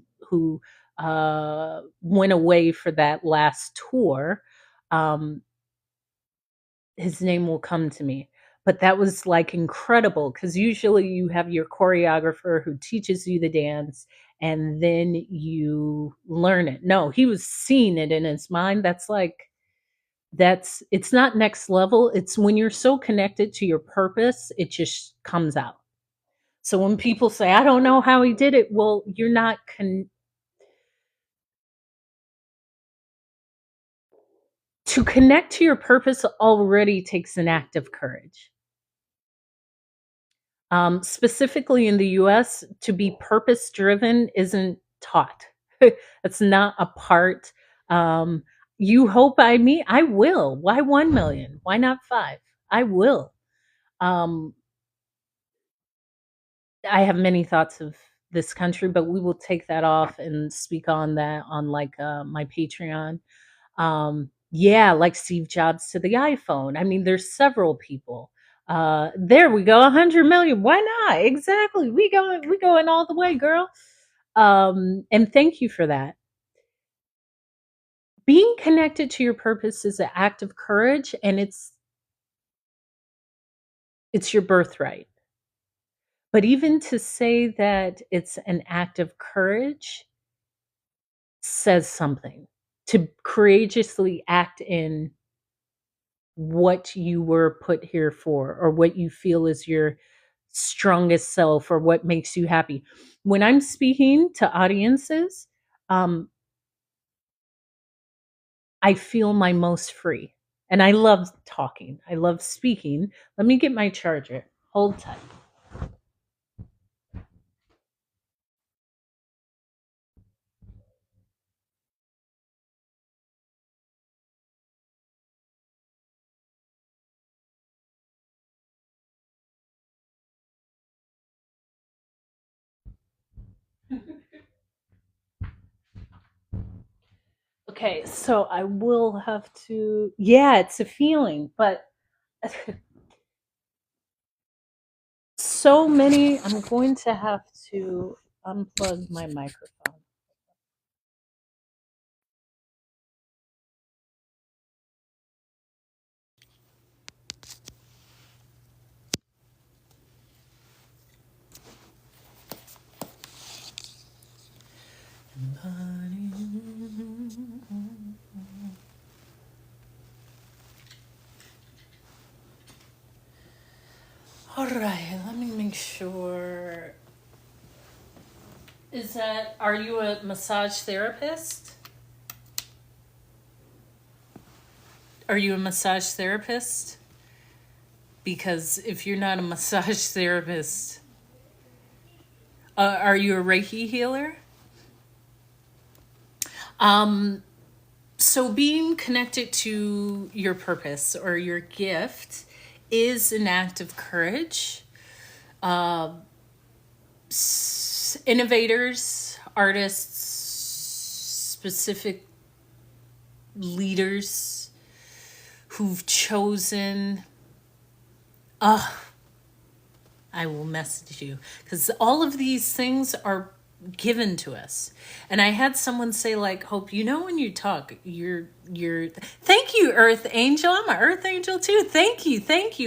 went away for that last tour. Um, his name will come to me. But that was like incredible because usually you have your choreographer who teaches you the dance and then you learn it. No, he was seeing it in his mind. It's not next level. It's when you're so connected to your purpose, it just comes out. So when people say, I don't know how he did it, well, you're not to connect to your purpose already takes an act of courage. Specifically in the US, to be purpose driven isn't taught. It's not a part. Um, you hope I meet, I will. Why 1 million? Why not 5? I will. Um, I have many thoughts of this country, but we will take that off and speak on that on like my Patreon. Yeah, like Steve Jobs to the iPhone. I mean, there's several people. There we go, 100 million. Why not? Exactly. We going all the way, girl. And thank you for that. Being connected to your purpose is an act of courage, and it's your birthright. But even to say that it's an act of courage says something. To courageously act in what you were put here for or what you feel is your strongest self or what makes you happy. When I'm speaking to audiences, um, I feel my most free. And I love talking. I love speaking. Let me get my charger. Hold tight. Okay, so I will have to, yeah, it's a feeling, but so many, I'm going to have to unplug my microphone. All right, let me make sure. Are you a massage therapist? Are you a massage therapist? Because if you're not a massage therapist, are you a Reiki healer? So being connected to your purpose or your gift is an act of courage. Innovators, artists, specific leaders who've chosen, I will message you, because all of these things are given to us. And I had someone say, like, Hope, when you talk, you're thank you, Earth Angel. I'm an Earth Angel too. Thank you.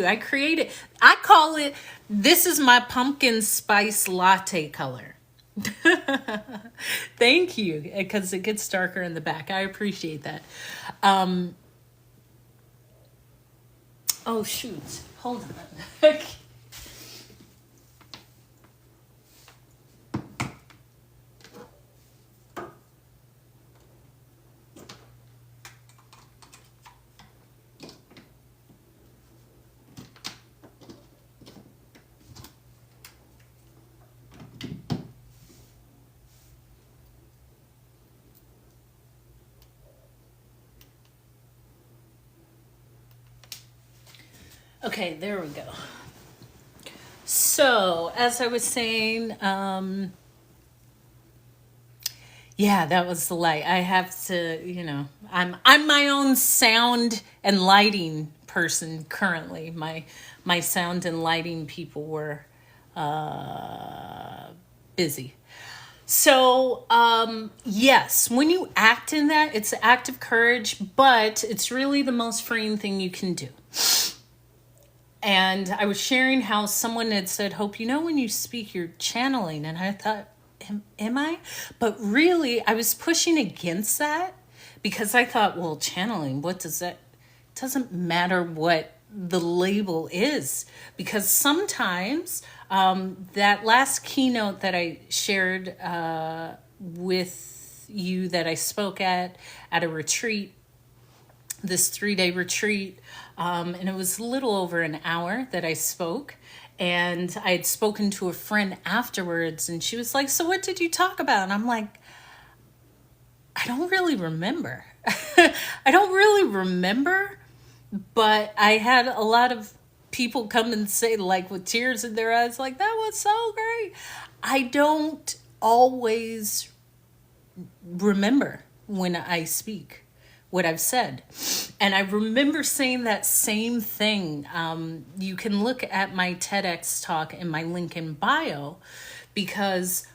I call it, this is my pumpkin spice latte color. Thank you, because it gets darker in the back. I appreciate that. Oh shoot, hold on. Okay, there we go. So, as I was saying, yeah, that was the light. I have to, I'm my own sound and lighting person currently. My sound and lighting people were busy. So, yes, when you act in that, it's an act of courage, but it's really the most freeing thing you can do. And I was sharing how someone had said, Hope, when you speak, you're channeling. And I thought, am I? But really, I was pushing against that because I thought, well, channeling, what does that? It doesn't matter what the label is, because sometimes that last keynote that I shared with you, that I spoke at a retreat, this 3-day retreat, and it was a little over an hour that I spoke. And I had spoken to a friend afterwards, and she was like, so what did you talk about? And I'm like, I don't really remember. I don't really remember, but I had a lot of people come and say, like, with tears in their eyes, like, that was so great. I don't always remember when I speak what I've said. And I remember saying that same thing. You can look at my TEDx talk in my link in bio, because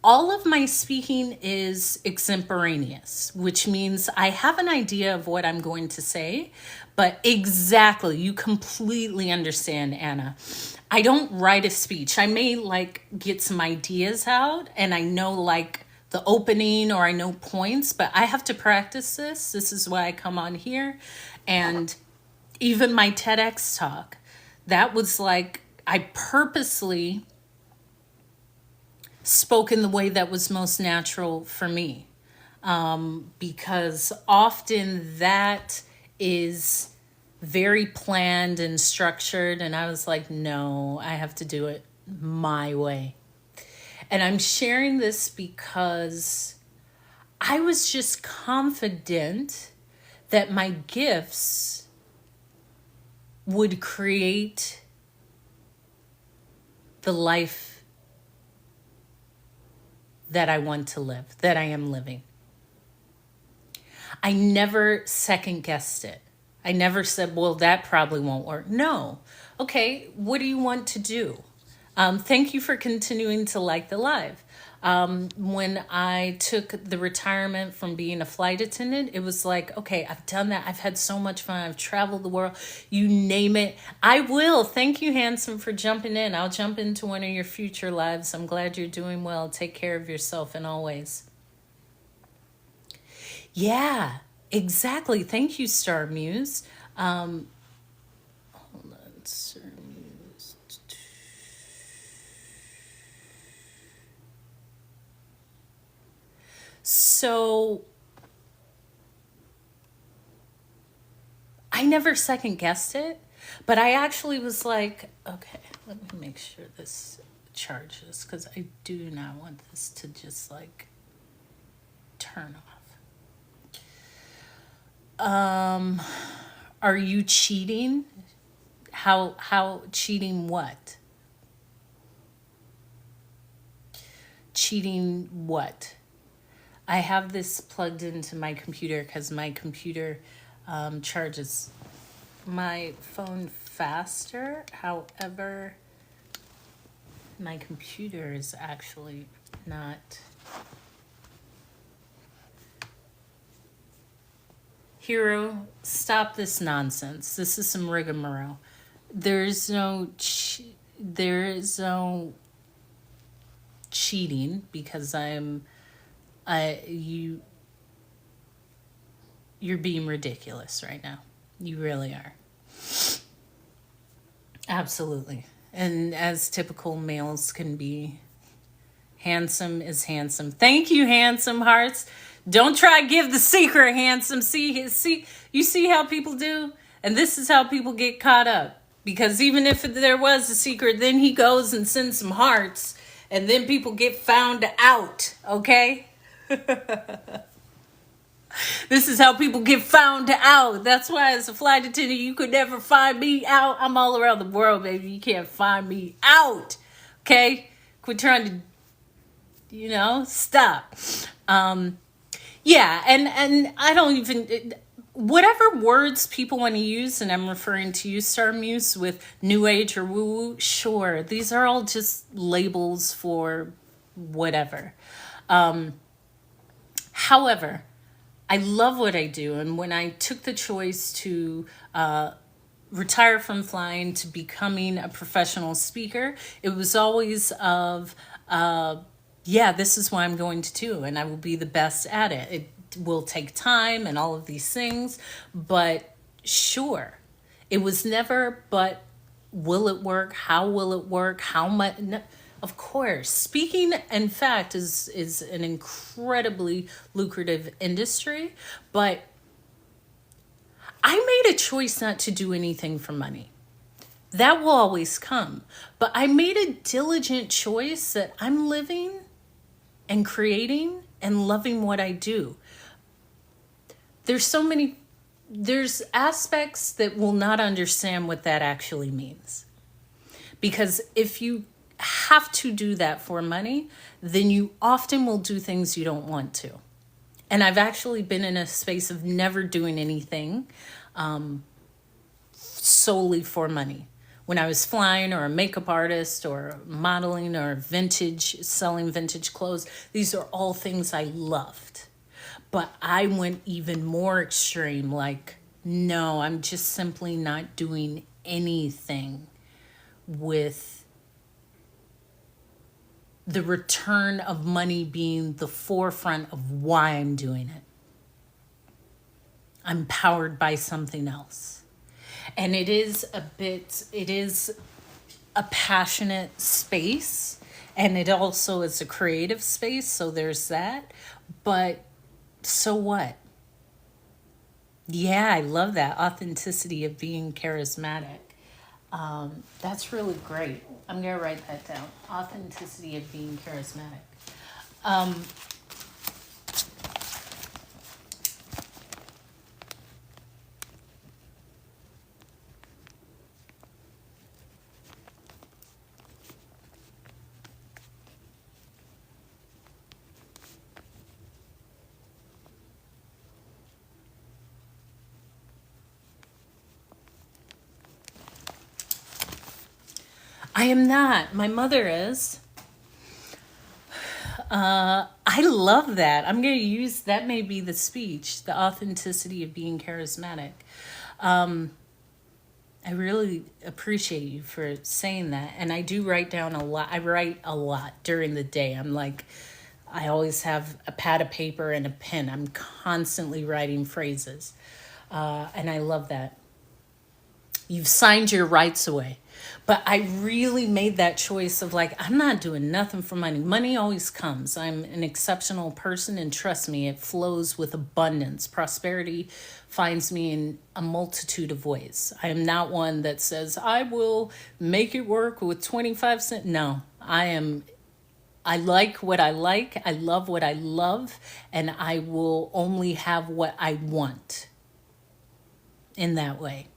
all of my speaking is extemporaneous, which means I have an idea of what I'm going to say, but exactly, you completely understand, Anna. I don't write a speech. I may get some ideas out, and I know the opening, or I know points, but I have to practice this. This is why I come on here. And even my TEDx talk, that was I purposely spoke in the way that was most natural for me. Because often that is very planned and structured. And I was like, no, I have to do it my way. And I'm sharing this because I was just confident that my gifts would create the life that I want to live, that I am living. I never second guessed it. I never said, well, that probably won't work. No. Okay, what do you want to do? Thank you for continuing to like the live. When I took the retirement from being a flight attendant, it was like, okay, I've done that. I've had so much fun. I've traveled the world. You name it. I will. Thank you, Handsome, for jumping in. I'll jump into one of your future lives. I'm glad you're doing well. Take care of yourself, and always. Yeah, exactly. Thank you, Star Muse. Hold on, Star Muse. So I never second guessed it, but I actually was like, okay, let me make sure this charges because I do not want this to just like turn off. Are you cheating? How cheating what? Cheating what? I have this plugged into my computer because my computer charges my phone faster. However, my computer is actually not. Hero, stop this nonsense. This is some rigmarole. There is no cheating because you're being ridiculous right now. You really are. Absolutely. And as typical males can be, handsome is handsome. Thank you, handsome hearts. Don't try to give the secret, handsome. See, you see how people do? And this is how people get caught up. Because even if there was a secret, then he goes and sends some hearts. And then people get found out, okay? This is how people get found out. That's why as a flight attendant, you could never find me out. I'm all around the world, baby. You can't find me out. Okay? Quit trying to, stop. Yeah, and I don't even, whatever words people want to use, and I'm referring to you, Star Muse, with New Age or woo-woo, sure. These are all just labels for whatever. However, I love what I do. And when I took the choice to retire from flying to becoming a professional speaker, it was always of, this is what I'm going to do. And I will be the best at it. It will take time and all of these things. But sure, it was never, but will it work? How will it work? How much? No, of course, speaking, in fact, is an incredibly lucrative industry, but I made a choice not to do anything for money. That will always come, but I made a diligent choice that I'm living and creating and loving what I do. There's aspects that will not understand what that actually means. Because if you have to do that for money, then you often will do things you don't want to. And I've actually been in a space of never doing anything solely for money. When I was flying or a makeup artist or modeling or selling vintage clothes, these are all things I loved. But I went even more extreme, like, no, I'm just simply not doing anything with the return of money being the forefront of why I'm doing it. I'm powered by something else. And it is a passionate space, and it also is a creative space, so there's that. But so what? Yeah, I love that authenticity of being charismatic. That's really great. I'm going to write that down. Authenticity of being charismatic. I am not. My mother is. I love that. I'm going to use that. May be the speech, the authenticity of being charismatic. I really appreciate you for saying that. And I do write down a lot. I write a lot during the day. I always have a pad of paper and a pen. I'm constantly writing phrases. And I love that. You've signed your rights away. But I really made that choice of like, I'm not doing nothing for money. Money always comes. I'm an exceptional person, and trust me, it flows with abundance. Prosperity finds me in a multitude of ways. I am not one that says, I will make it work with 25 cents. No, I like what I like. I love what I love, and I will only have what I want in that way.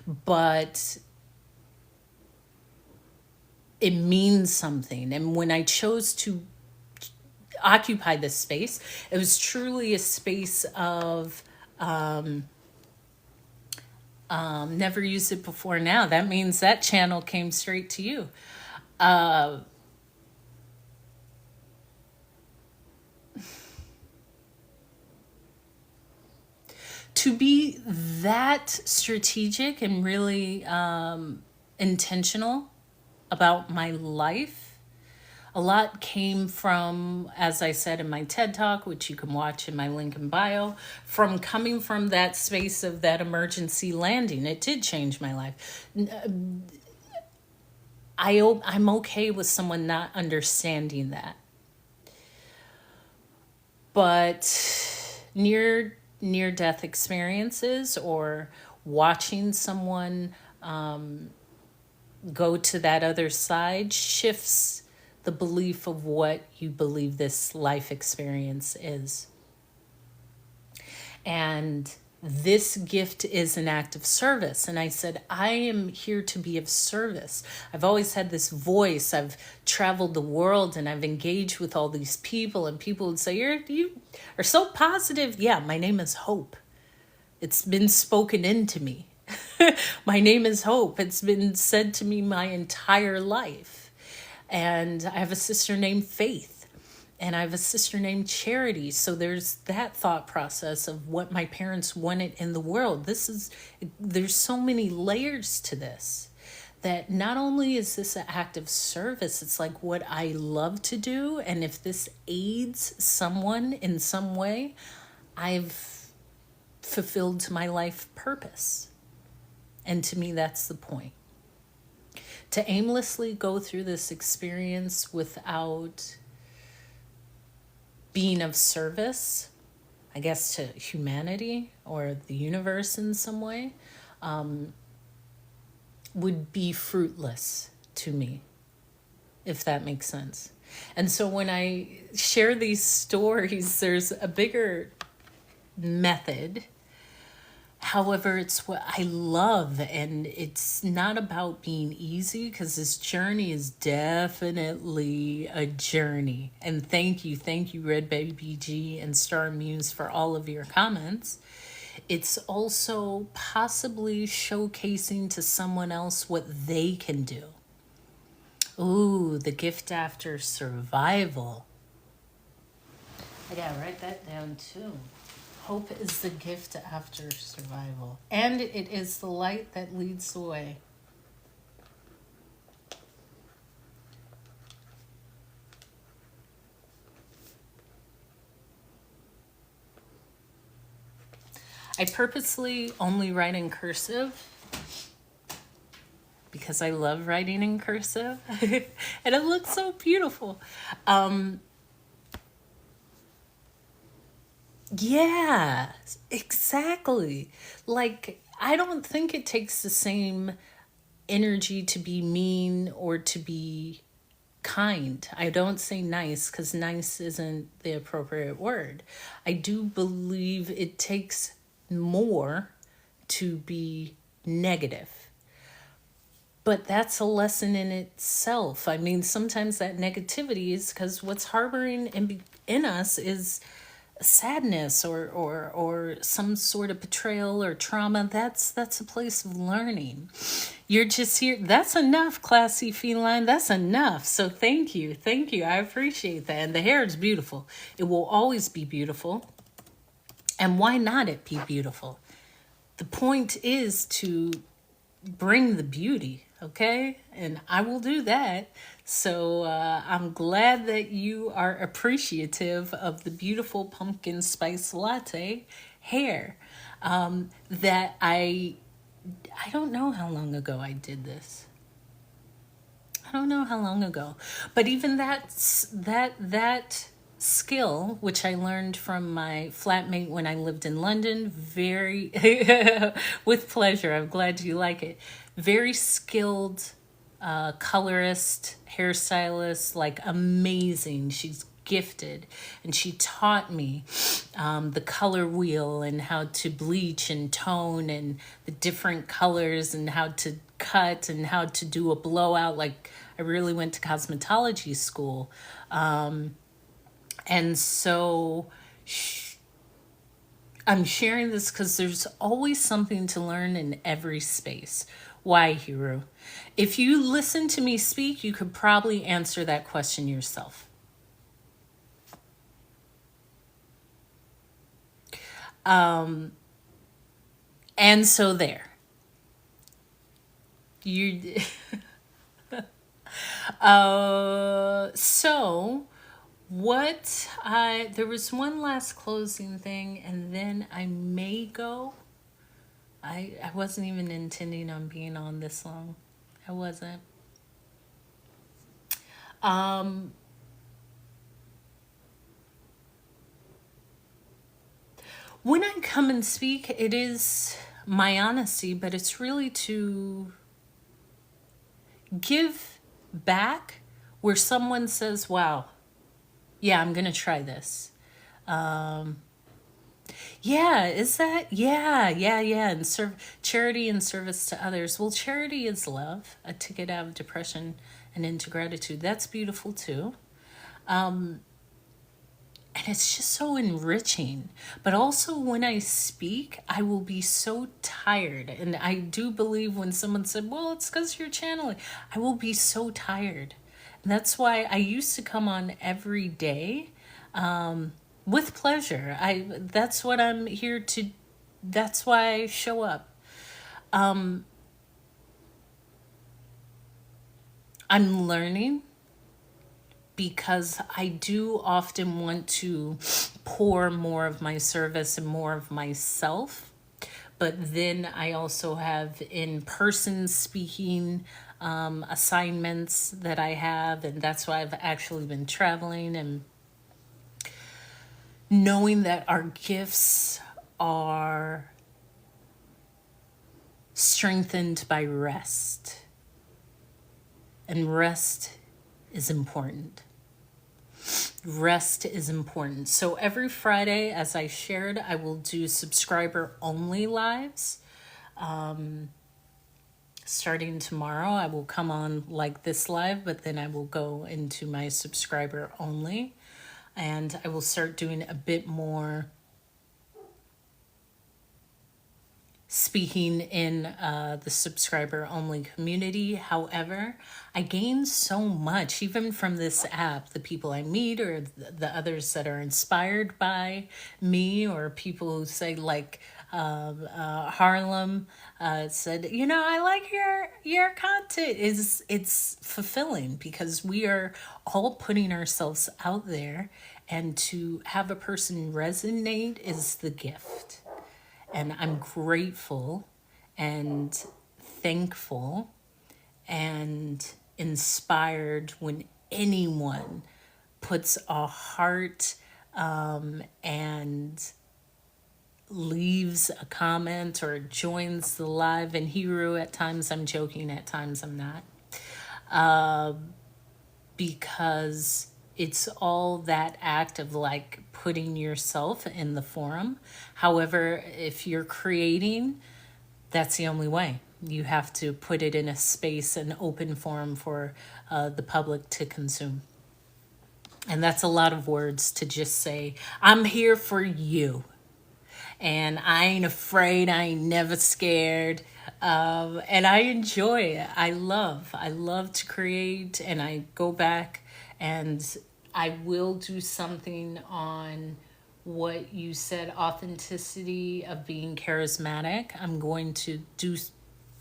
But it means something. And when I chose to occupy this space, it was truly a space of never used it before now. That means that channel came straight to you. To be that strategic and really intentional about my life, a lot came from, as I said in my TED Talk, which you can watch in my link in bio, from coming from that space of that emergency landing. It did change my life. I'm okay with someone not understanding that. But near death experiences or watching someone go to that other side shifts the belief of what you believe this life experience is. And this gift is an act of service. And I said, I am here to be of service. I've always had this voice. I've traveled the world and I've engaged with all these people, and people would say, you are so positive. Yeah, my name is Hope. It's been spoken into me. My name is Hope. It's been said to me my entire life. And I have a sister named Faith. And I have a sister named Charity. So there's that thought process of what my parents wanted in the world. There's so many layers to this, that not only is this an act of service, it's like what I love to do. And if this aids someone in some way, I've fulfilled my life purpose. And to me, that's the point. To aimlessly go through this experience without being of service, I guess, to humanity or the universe in some way, would be fruitless to me, if that makes sense. And so when I share these stories, there's a bigger method. However, it's what I love, and it's not about being easy, because this journey is definitely a journey. And thank you, Red Baby G and Star Muse, for all of your comments. It's also possibly showcasing to someone else what they can do. Ooh, the gift after survival. I gotta write that down too. Hope is the gift after survival. And it is the light that leads the way. I purposely only write in cursive because I love writing in cursive. And it looks so beautiful. Yeah, exactly. Like, I don't think it takes the same energy to be mean or to be kind. I don't say nice because nice isn't the appropriate word. I do believe it takes more to be negative. But that's a lesson in itself. I mean, sometimes that negativity is because what's harboring in us is sadness or some sort of betrayal or trauma. That's a place of learning. You're just here. That's enough, classy feline. That's enough. So thank you. I appreciate that. And the hair is beautiful. It will always be beautiful. And why not it be beautiful? The point is to bring the beauty, okay? And I will do that. So I'm glad that you are appreciative of the beautiful pumpkin spice latte hair that I I don't know how long ago I did this. I don't know how long ago, but even that skill, which I learned from my flatmate when I lived in London, very with pleasure. I'm glad you like it. Very skilled colorist, hairstylist, like amazing. She's gifted, and she taught me the color wheel and how to bleach and tone and the different colors and how to cut and how to do a blowout. Like, I really went to cosmetology school. And so I'm sharing this because there's always something to learn in every space. Why, Hiro? If you listen to me speak, you could probably answer that question yourself. And so there. You so what I there was one last closing thing, and then I may go. I wasn't even intending on being on this long. I wasn't. Um when I come and speak, it is my honesty, but it's really to give back where someone says, "Wow, yeah, I'm going to try this." Um Yeah, is that? Yeah, yeah, yeah. And charity and service to others. Well, charity is love, a ticket out of depression and into gratitude. That's beautiful too. And it's just so enriching. But also, when I speak, I will be so tired. And I do believe when someone said, well, it's because you're channeling, I will be so tired. And that's why I used to come on every day with pleasure. That's what I'm here to, that's why I show up. I'm learning because I do often want to pour more of my service and more of myself. But then I also have in person speaking assignments that I have, and that's why I've actually been traveling and knowing that our gifts are strengthened by rest, and rest is important. Rest is important. So every Friday, as I shared, I will do subscriber only lives. Starting tomorrow, I will come on like this live, but then I will go into my subscriber only. And I will start doing a bit more speaking in the subscriber only community. However, I gain so much even from this app, the people I meet or the others that are inspired by me, or people who say like Harlem said, you know, I like your content. Is It's fulfilling because we are all putting ourselves out there, and to have a person resonate is the gift. And I'm grateful and thankful and inspired when anyone puts a heart and leaves a comment or joins the live. And Hiro, at times I'm joking, at times I'm not. Because it's all that act of like putting yourself in the forum. However, if you're creating, that's the only way. You have to put it in a space, an open forum for the public to consume. And that's a lot of words to just say, I'm here for you. And I ain't afraid, I ain't never scared. And I enjoy it. I love to create, and I go back and I will do something on what you said, authenticity of being charismatic. I'm going to do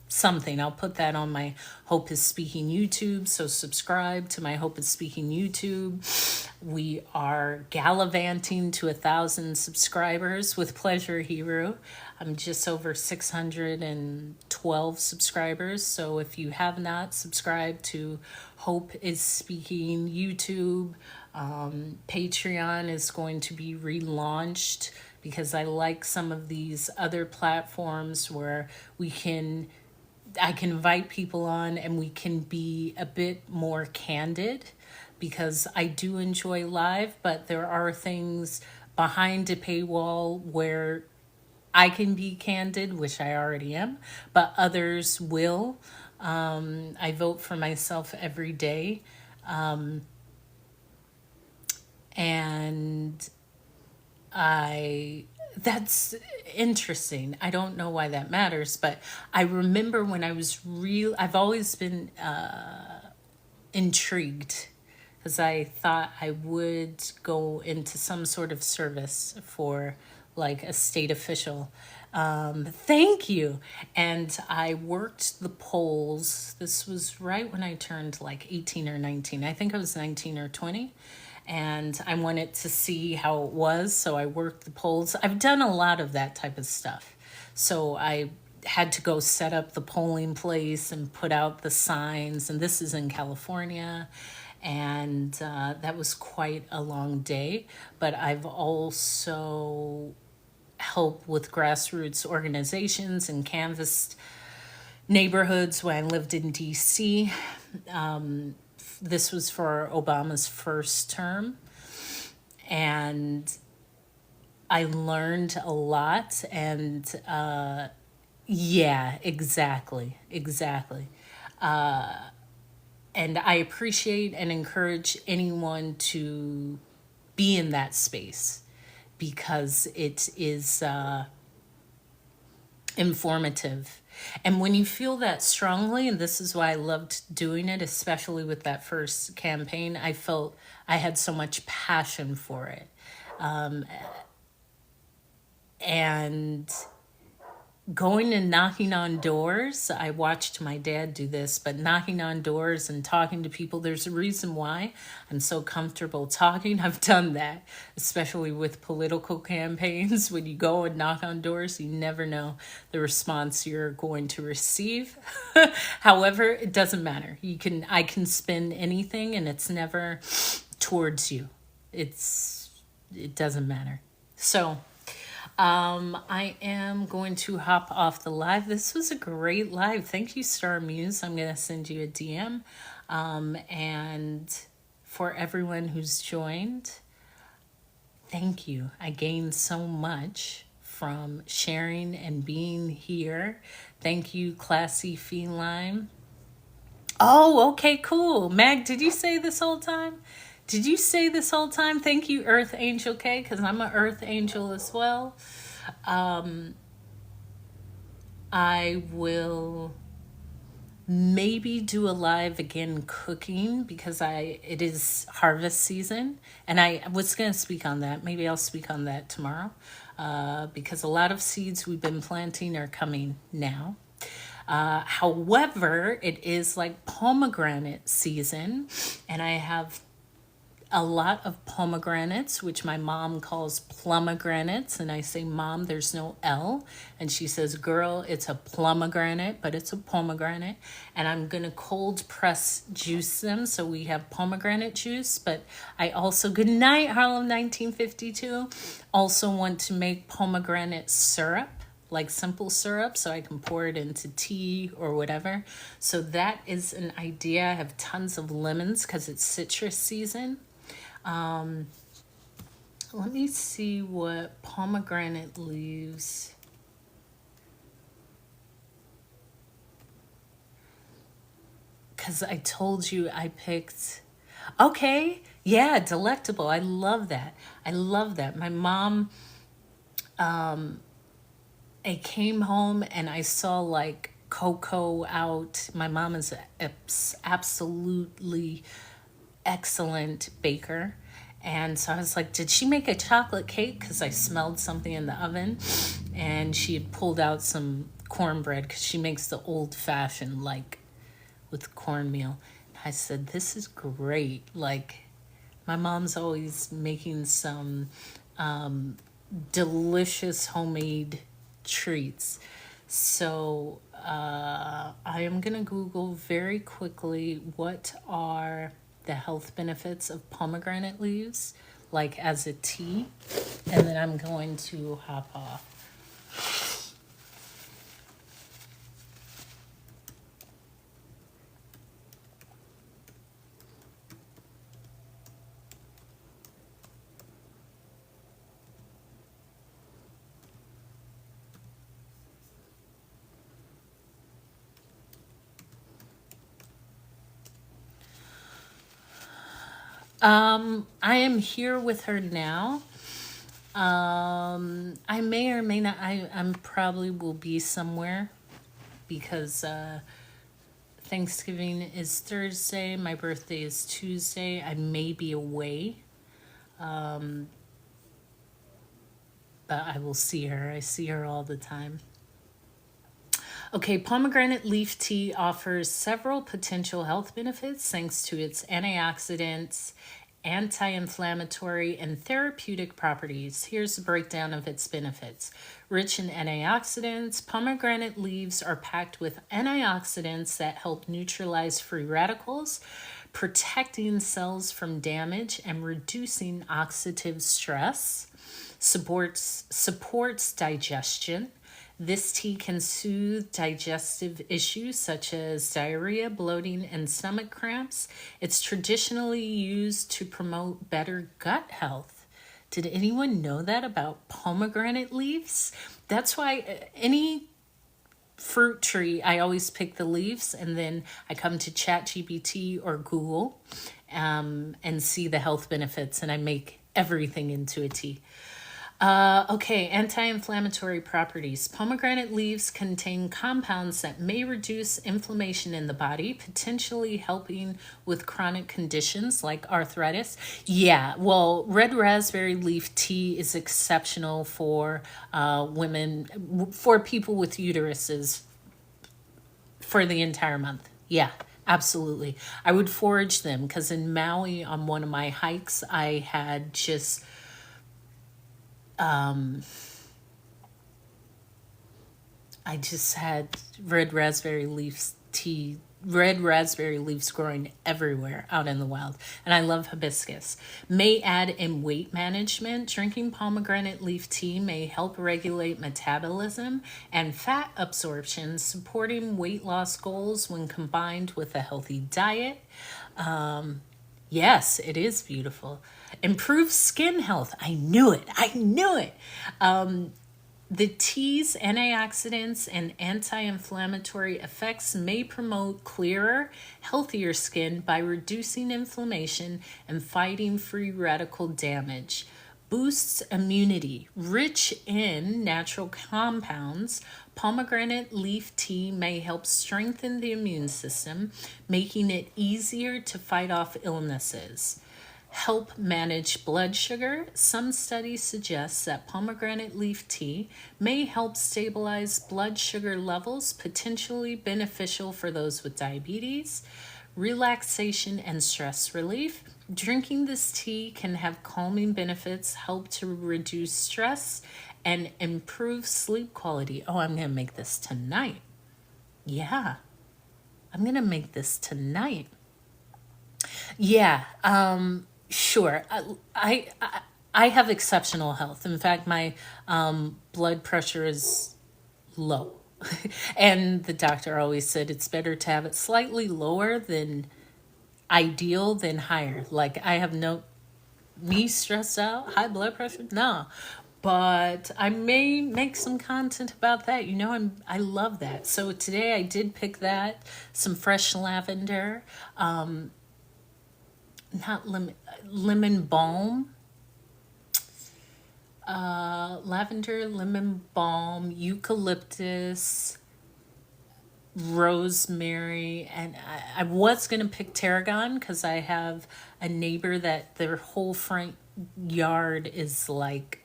something. I'll put that on my Hope is Speaking YouTube. So subscribe to my Hope is Speaking YouTube. We are gallivanting to 1,000 subscribers with pleasure, Hiro. I'm just over 620 12 subscribers. So if you have not subscribed to Hope is Speaking YouTube, Patreon is going to be relaunched because I like some of these other platforms where I can invite people on and we can be a bit more candid, because I do enjoy live, but there are things behind a paywall where I can be candid, which I already am, but others will. I vote for myself every day. And I that's interesting. I don't know why that matters, but I remember when I was I've always been intrigued, because I thought I would go into some sort of service for like a state official. Thank you. And I worked the polls. This was right when I turned like 18 or 19. I think I was 19 or 20. And I wanted to see how it was. So I worked the polls. I've done a lot of that type of stuff. So I had to go set up the polling place and put out the signs. And this is in California. And that was quite a long day. But I've also helped with grassroots organizations and canvassed neighborhoods when I lived in DC. This was for Obama's first term. And I learned a lot. And yeah, exactly. And I appreciate and encourage anyone to be in that space, because it is informative. And when you feel that strongly, and this is why I loved doing it, especially with that first campaign, I felt I had so much passion for it. And going and knocking on doors, I watched my dad do this, but knocking on doors and talking to people, there's a reason why I'm so comfortable talking. I've done that, especially with political campaigns. When you go and knock on doors, you never know the response you're going to receive. However, it doesn't matter. I can spin anything and it's never towards you. It doesn't matter. So I am going to hop off the live. This was a great live. Thank you, Star Muse. I'm going to send you a DM. And for everyone who's joined, thank you. I gained so much from sharing and being here. Thank you, Classy Feline. Oh, okay, cool. Mag, did you say this whole time? Did you say this whole time? Thank you, Earth Angel K, because I'm an Earth Angel as well. I will maybe do a live again cooking, because it is harvest season, and I was going to speak on that. Maybe I'll speak on that tomorrow, because a lot of seeds we've been planting are coming now. However, it is like pomegranate season, and I have a lot of pomegranates, which my mom calls plumogranates. And I say, Mom, there's no L. And she says, girl, it's a plumogranate, but it's a pomegranate. And I'm going to cold press juice them. So we have pomegranate juice. But I also, good night, Harlem 1952, also want to make pomegranate syrup, like simple syrup, so I can pour it into tea or whatever. So that is an idea. I have tons of lemons because it's citrus season. Let me see what pomegranate leaves. Because I told you I picked. Okay, yeah, delectable. I love that. My mom, I came home and I saw like cocoa out. My mom is absolutely excellent baker. And so I was like, did she make a chocolate cake? Because I smelled something in the oven. And she had pulled out some cornbread, because she makes the old fashioned, like with cornmeal. I said, this is great. Like, my mom's always making some delicious homemade treats. So I am going to Google very quickly what are the health benefits of pomegranate leaves, like as a tea, and then I'm going to hop off. I am here with her now. I may or may not. I'm probably will be somewhere because Thanksgiving is Thursday. My birthday is Tuesday. I may be away, but I will see her. I see her all the time. Okay, pomegranate leaf tea offers several potential health benefits thanks to its antioxidants, anti inflammatory, and therapeutic properties. Here's a breakdown of its benefits. Rich in antioxidants, pomegranate leaves are packed with antioxidants that help neutralize free radicals, protecting cells from damage and reducing oxidative stress. Supports digestion. This tea can soothe digestive issues such as diarrhea, bloating, and stomach cramps. It's traditionally used to promote better gut health. Did anyone know that about pomegranate leaves? That's why any fruit tree, I always pick the leaves and then I come to ChatGPT or Google and see the health benefits, and I make everything into a tea. Okay, anti-inflammatory properties. Pomegranate leaves contain compounds that may reduce inflammation in the body, potentially helping with chronic conditions like arthritis. Yeah, well, red raspberry leaf tea is exceptional for women, for people with uteruses for the entire month. Yeah, absolutely. I would forage them because in Maui on one of my hikes, I had just I just had red raspberry leaves growing everywhere out in the wild. And I love hibiscus. May add in weight management. Drinking pomegranate leaf tea may help regulate metabolism and fat absorption, supporting weight loss goals when combined with a healthy diet. Yes, it is beautiful. Improves skin health. I knew it. I knew it. The tea's antioxidants and anti inflammatory effects may promote clearer, healthier skin by reducing inflammation and fighting free radical damage. Boosts immunity. Rich in natural compounds, pomegranate leaf tea may help strengthen the immune system, making it easier to fight off illnesses. Help manage blood sugar. Some studies suggest that pomegranate leaf tea may help stabilize blood sugar levels, potentially beneficial for those with diabetes. Relaxation and stress relief. Drinking this tea can have calming benefits, help to reduce stress, and improve sleep quality. Oh, I'm going to make this tonight. Yeah, I'm going to make this tonight. Yeah, sure. I have exceptional health. In fact, my blood pressure is low. And the doctor always said it's better to have it slightly lower than ideal than higher. Like I have no me stressed out, high blood pressure. No. But I may make some content about that. You know, I love that. So today I did pick that, some fresh lavender, not lemon balm, lavender, lemon balm, eucalyptus, rosemary, and I was going to pick tarragon because I have a neighbor that their whole front yard is like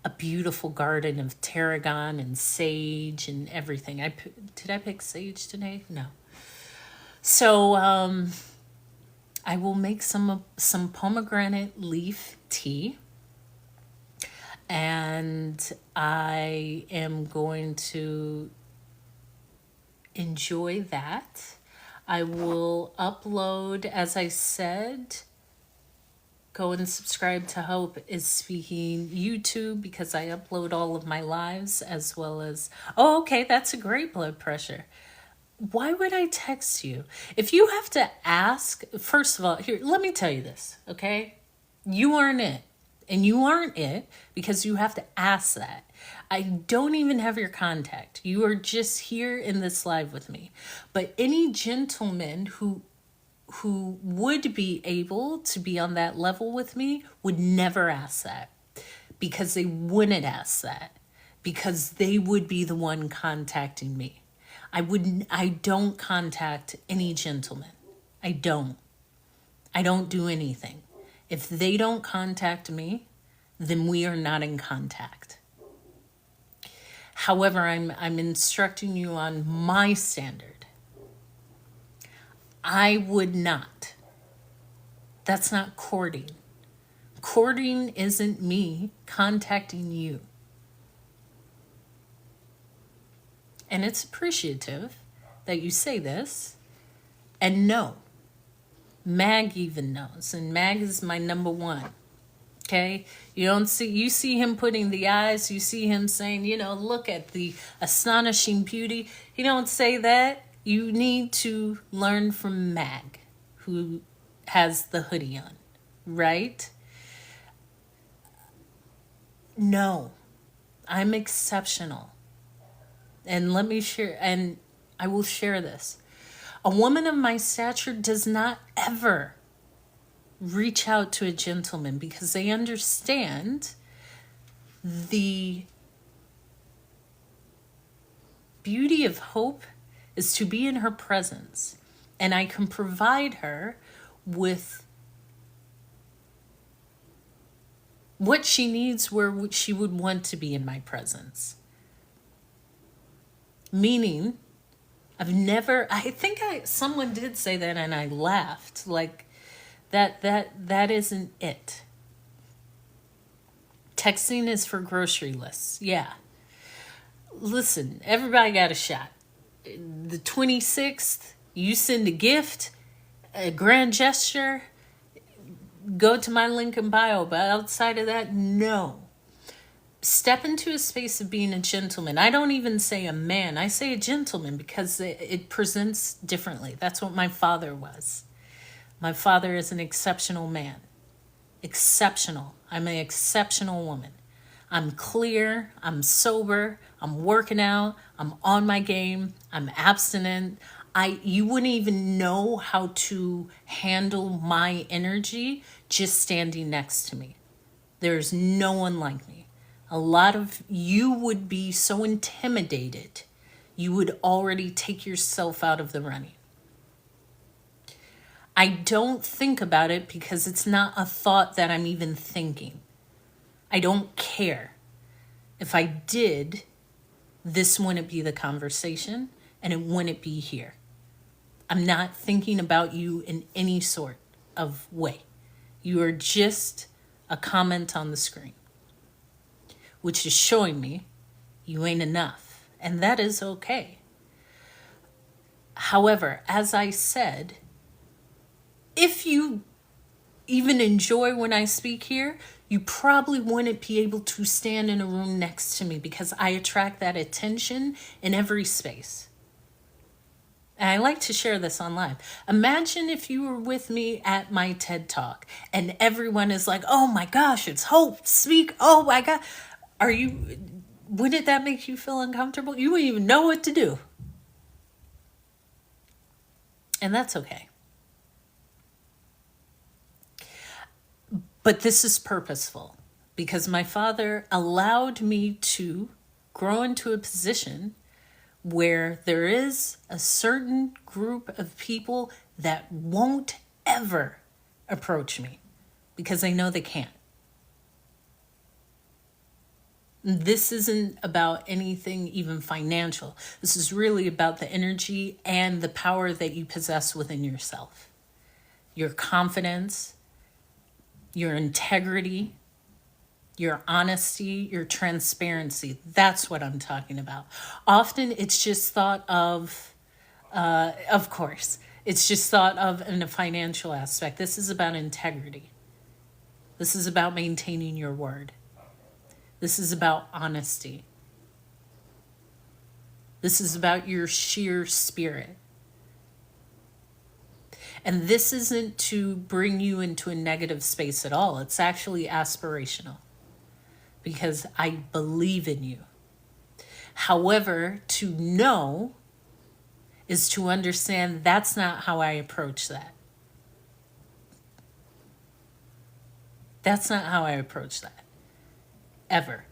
a beautiful garden of tarragon and sage and everything. Did I pick sage today? No. So I will make some pomegranate leaf tea. and I am going to enjoy that. I will upload, as I said, go and subscribe to Hope is Speaking YouTube, because I upload all of my lives, as well as, oh, okay, that's a great blood pressure. Why would I text you? If you have to ask, first of all, here, let me tell you this, okay? You aren't it. And you aren't it because you have to ask that. I don't even have your contact. You are just here in this live with me. But any gentleman who would be able to be on that level with me would never ask that, because they wouldn't ask that, because they would be the one contacting me. I don't contact any gentleman. I don't do anything. If they don't contact me, then we are not in contact. However, I'm instructing you on my standard. I would not. That's not courting. Courting isn't me contacting you. And it's appreciative that you say this. And no, Mag even knows. And Mag is my number one. Okay? You see him putting the eyes, you see him saying, look at the astonishing beauty. You don't say that. You need to learn from Mag, who has the hoodie on, right? No, I'm exceptional. And let me share, and I will share this. A woman of my stature does not ever reach out to a gentleman, because they understand the beauty of Hope is to be in her presence. And I can provide her with what she needs where she would want to be in my presence. Meaning, someone did say that and I laughed, like that isn't it. Texting is for grocery lists. Yeah. Listen, everybody got a shot. The 26th, you send a gift, a grand gesture, go to my link in bio. But outside of that, no. Step into a space of being a gentleman. I don't even say a man. I say a gentleman, because it presents differently. That's what my father was. My father is an exceptional man. Exceptional. I'm an exceptional woman. I'm clear. I'm sober. I'm working out. I'm on my game. I'm abstinent. You wouldn't even know how to handle my energy just standing next to me. There's no one like me. A lot of you would be so intimidated, you would already take yourself out of the running. I don't think about it because it's not a thought that I'm even thinking. I don't care. If I did, this wouldn't be the conversation and it wouldn't be here. I'm not thinking about you in any sort of way. You are just a comment on the screen, which is showing me you ain't enough. And that is okay. However, as I said, if you even enjoy when I speak here, you probably wouldn't be able to stand in a room next to me, because I attract that attention in every space. And I like to share this online. Imagine if you were with me at my TED Talk and everyone is like, oh my gosh, it's Hope, speak, oh my God. Wouldn't that make you feel uncomfortable? You wouldn't even know what to do. And that's okay. But this is purposeful, because my father allowed me to grow into a position where there is a certain group of people that won't ever approach me because they know they can't. This isn't about anything even financial. This is really about the energy and the power that you possess within yourself. Your confidence, your integrity, your honesty, your transparency. That's what I'm talking about. Often it's just thought of course, it's just thought of in a financial aspect. This is about integrity. This is about maintaining your word. This is about honesty. This is about your sheer spirit. And this isn't to bring you into a negative space at all. It's actually aspirational because I believe in you. However, to know is to understand that's not how I approach that. That's not how I approach that. Ever.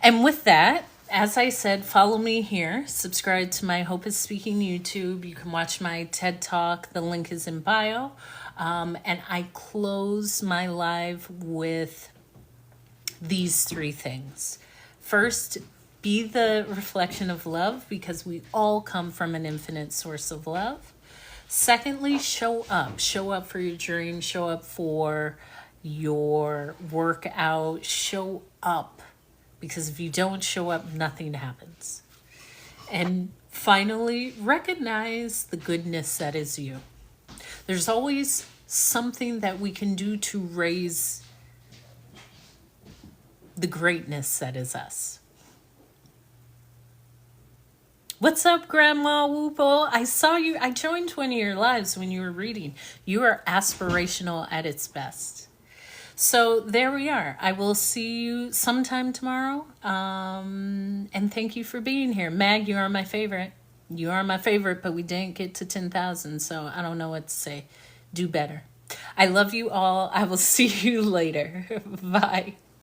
And with that, as I said, follow me here. Subscribe to my Hope is Speaking YouTube. You can watch my TED Talk. The link is in bio. And I close my live with these three things. First, be the reflection of love because we all come from an infinite source of love. Secondly, show up. Show up for your dream. Show up for your workout. Show up. Because if you don't show up, nothing happens. And finally, recognize the goodness that is you. There's always something that we can do to raise the greatness that is us. What's up, Grandma Whoople? I saw you. I joined one of your lives when you were reading. You are aspirational at its best. So there we are. I will see you sometime tomorrow. And thank you for being here. Mag, you are my favorite. You are my favorite, but we didn't get to 10,000, so I don't know what to say. Do better. I love you all. I will see you later. Bye.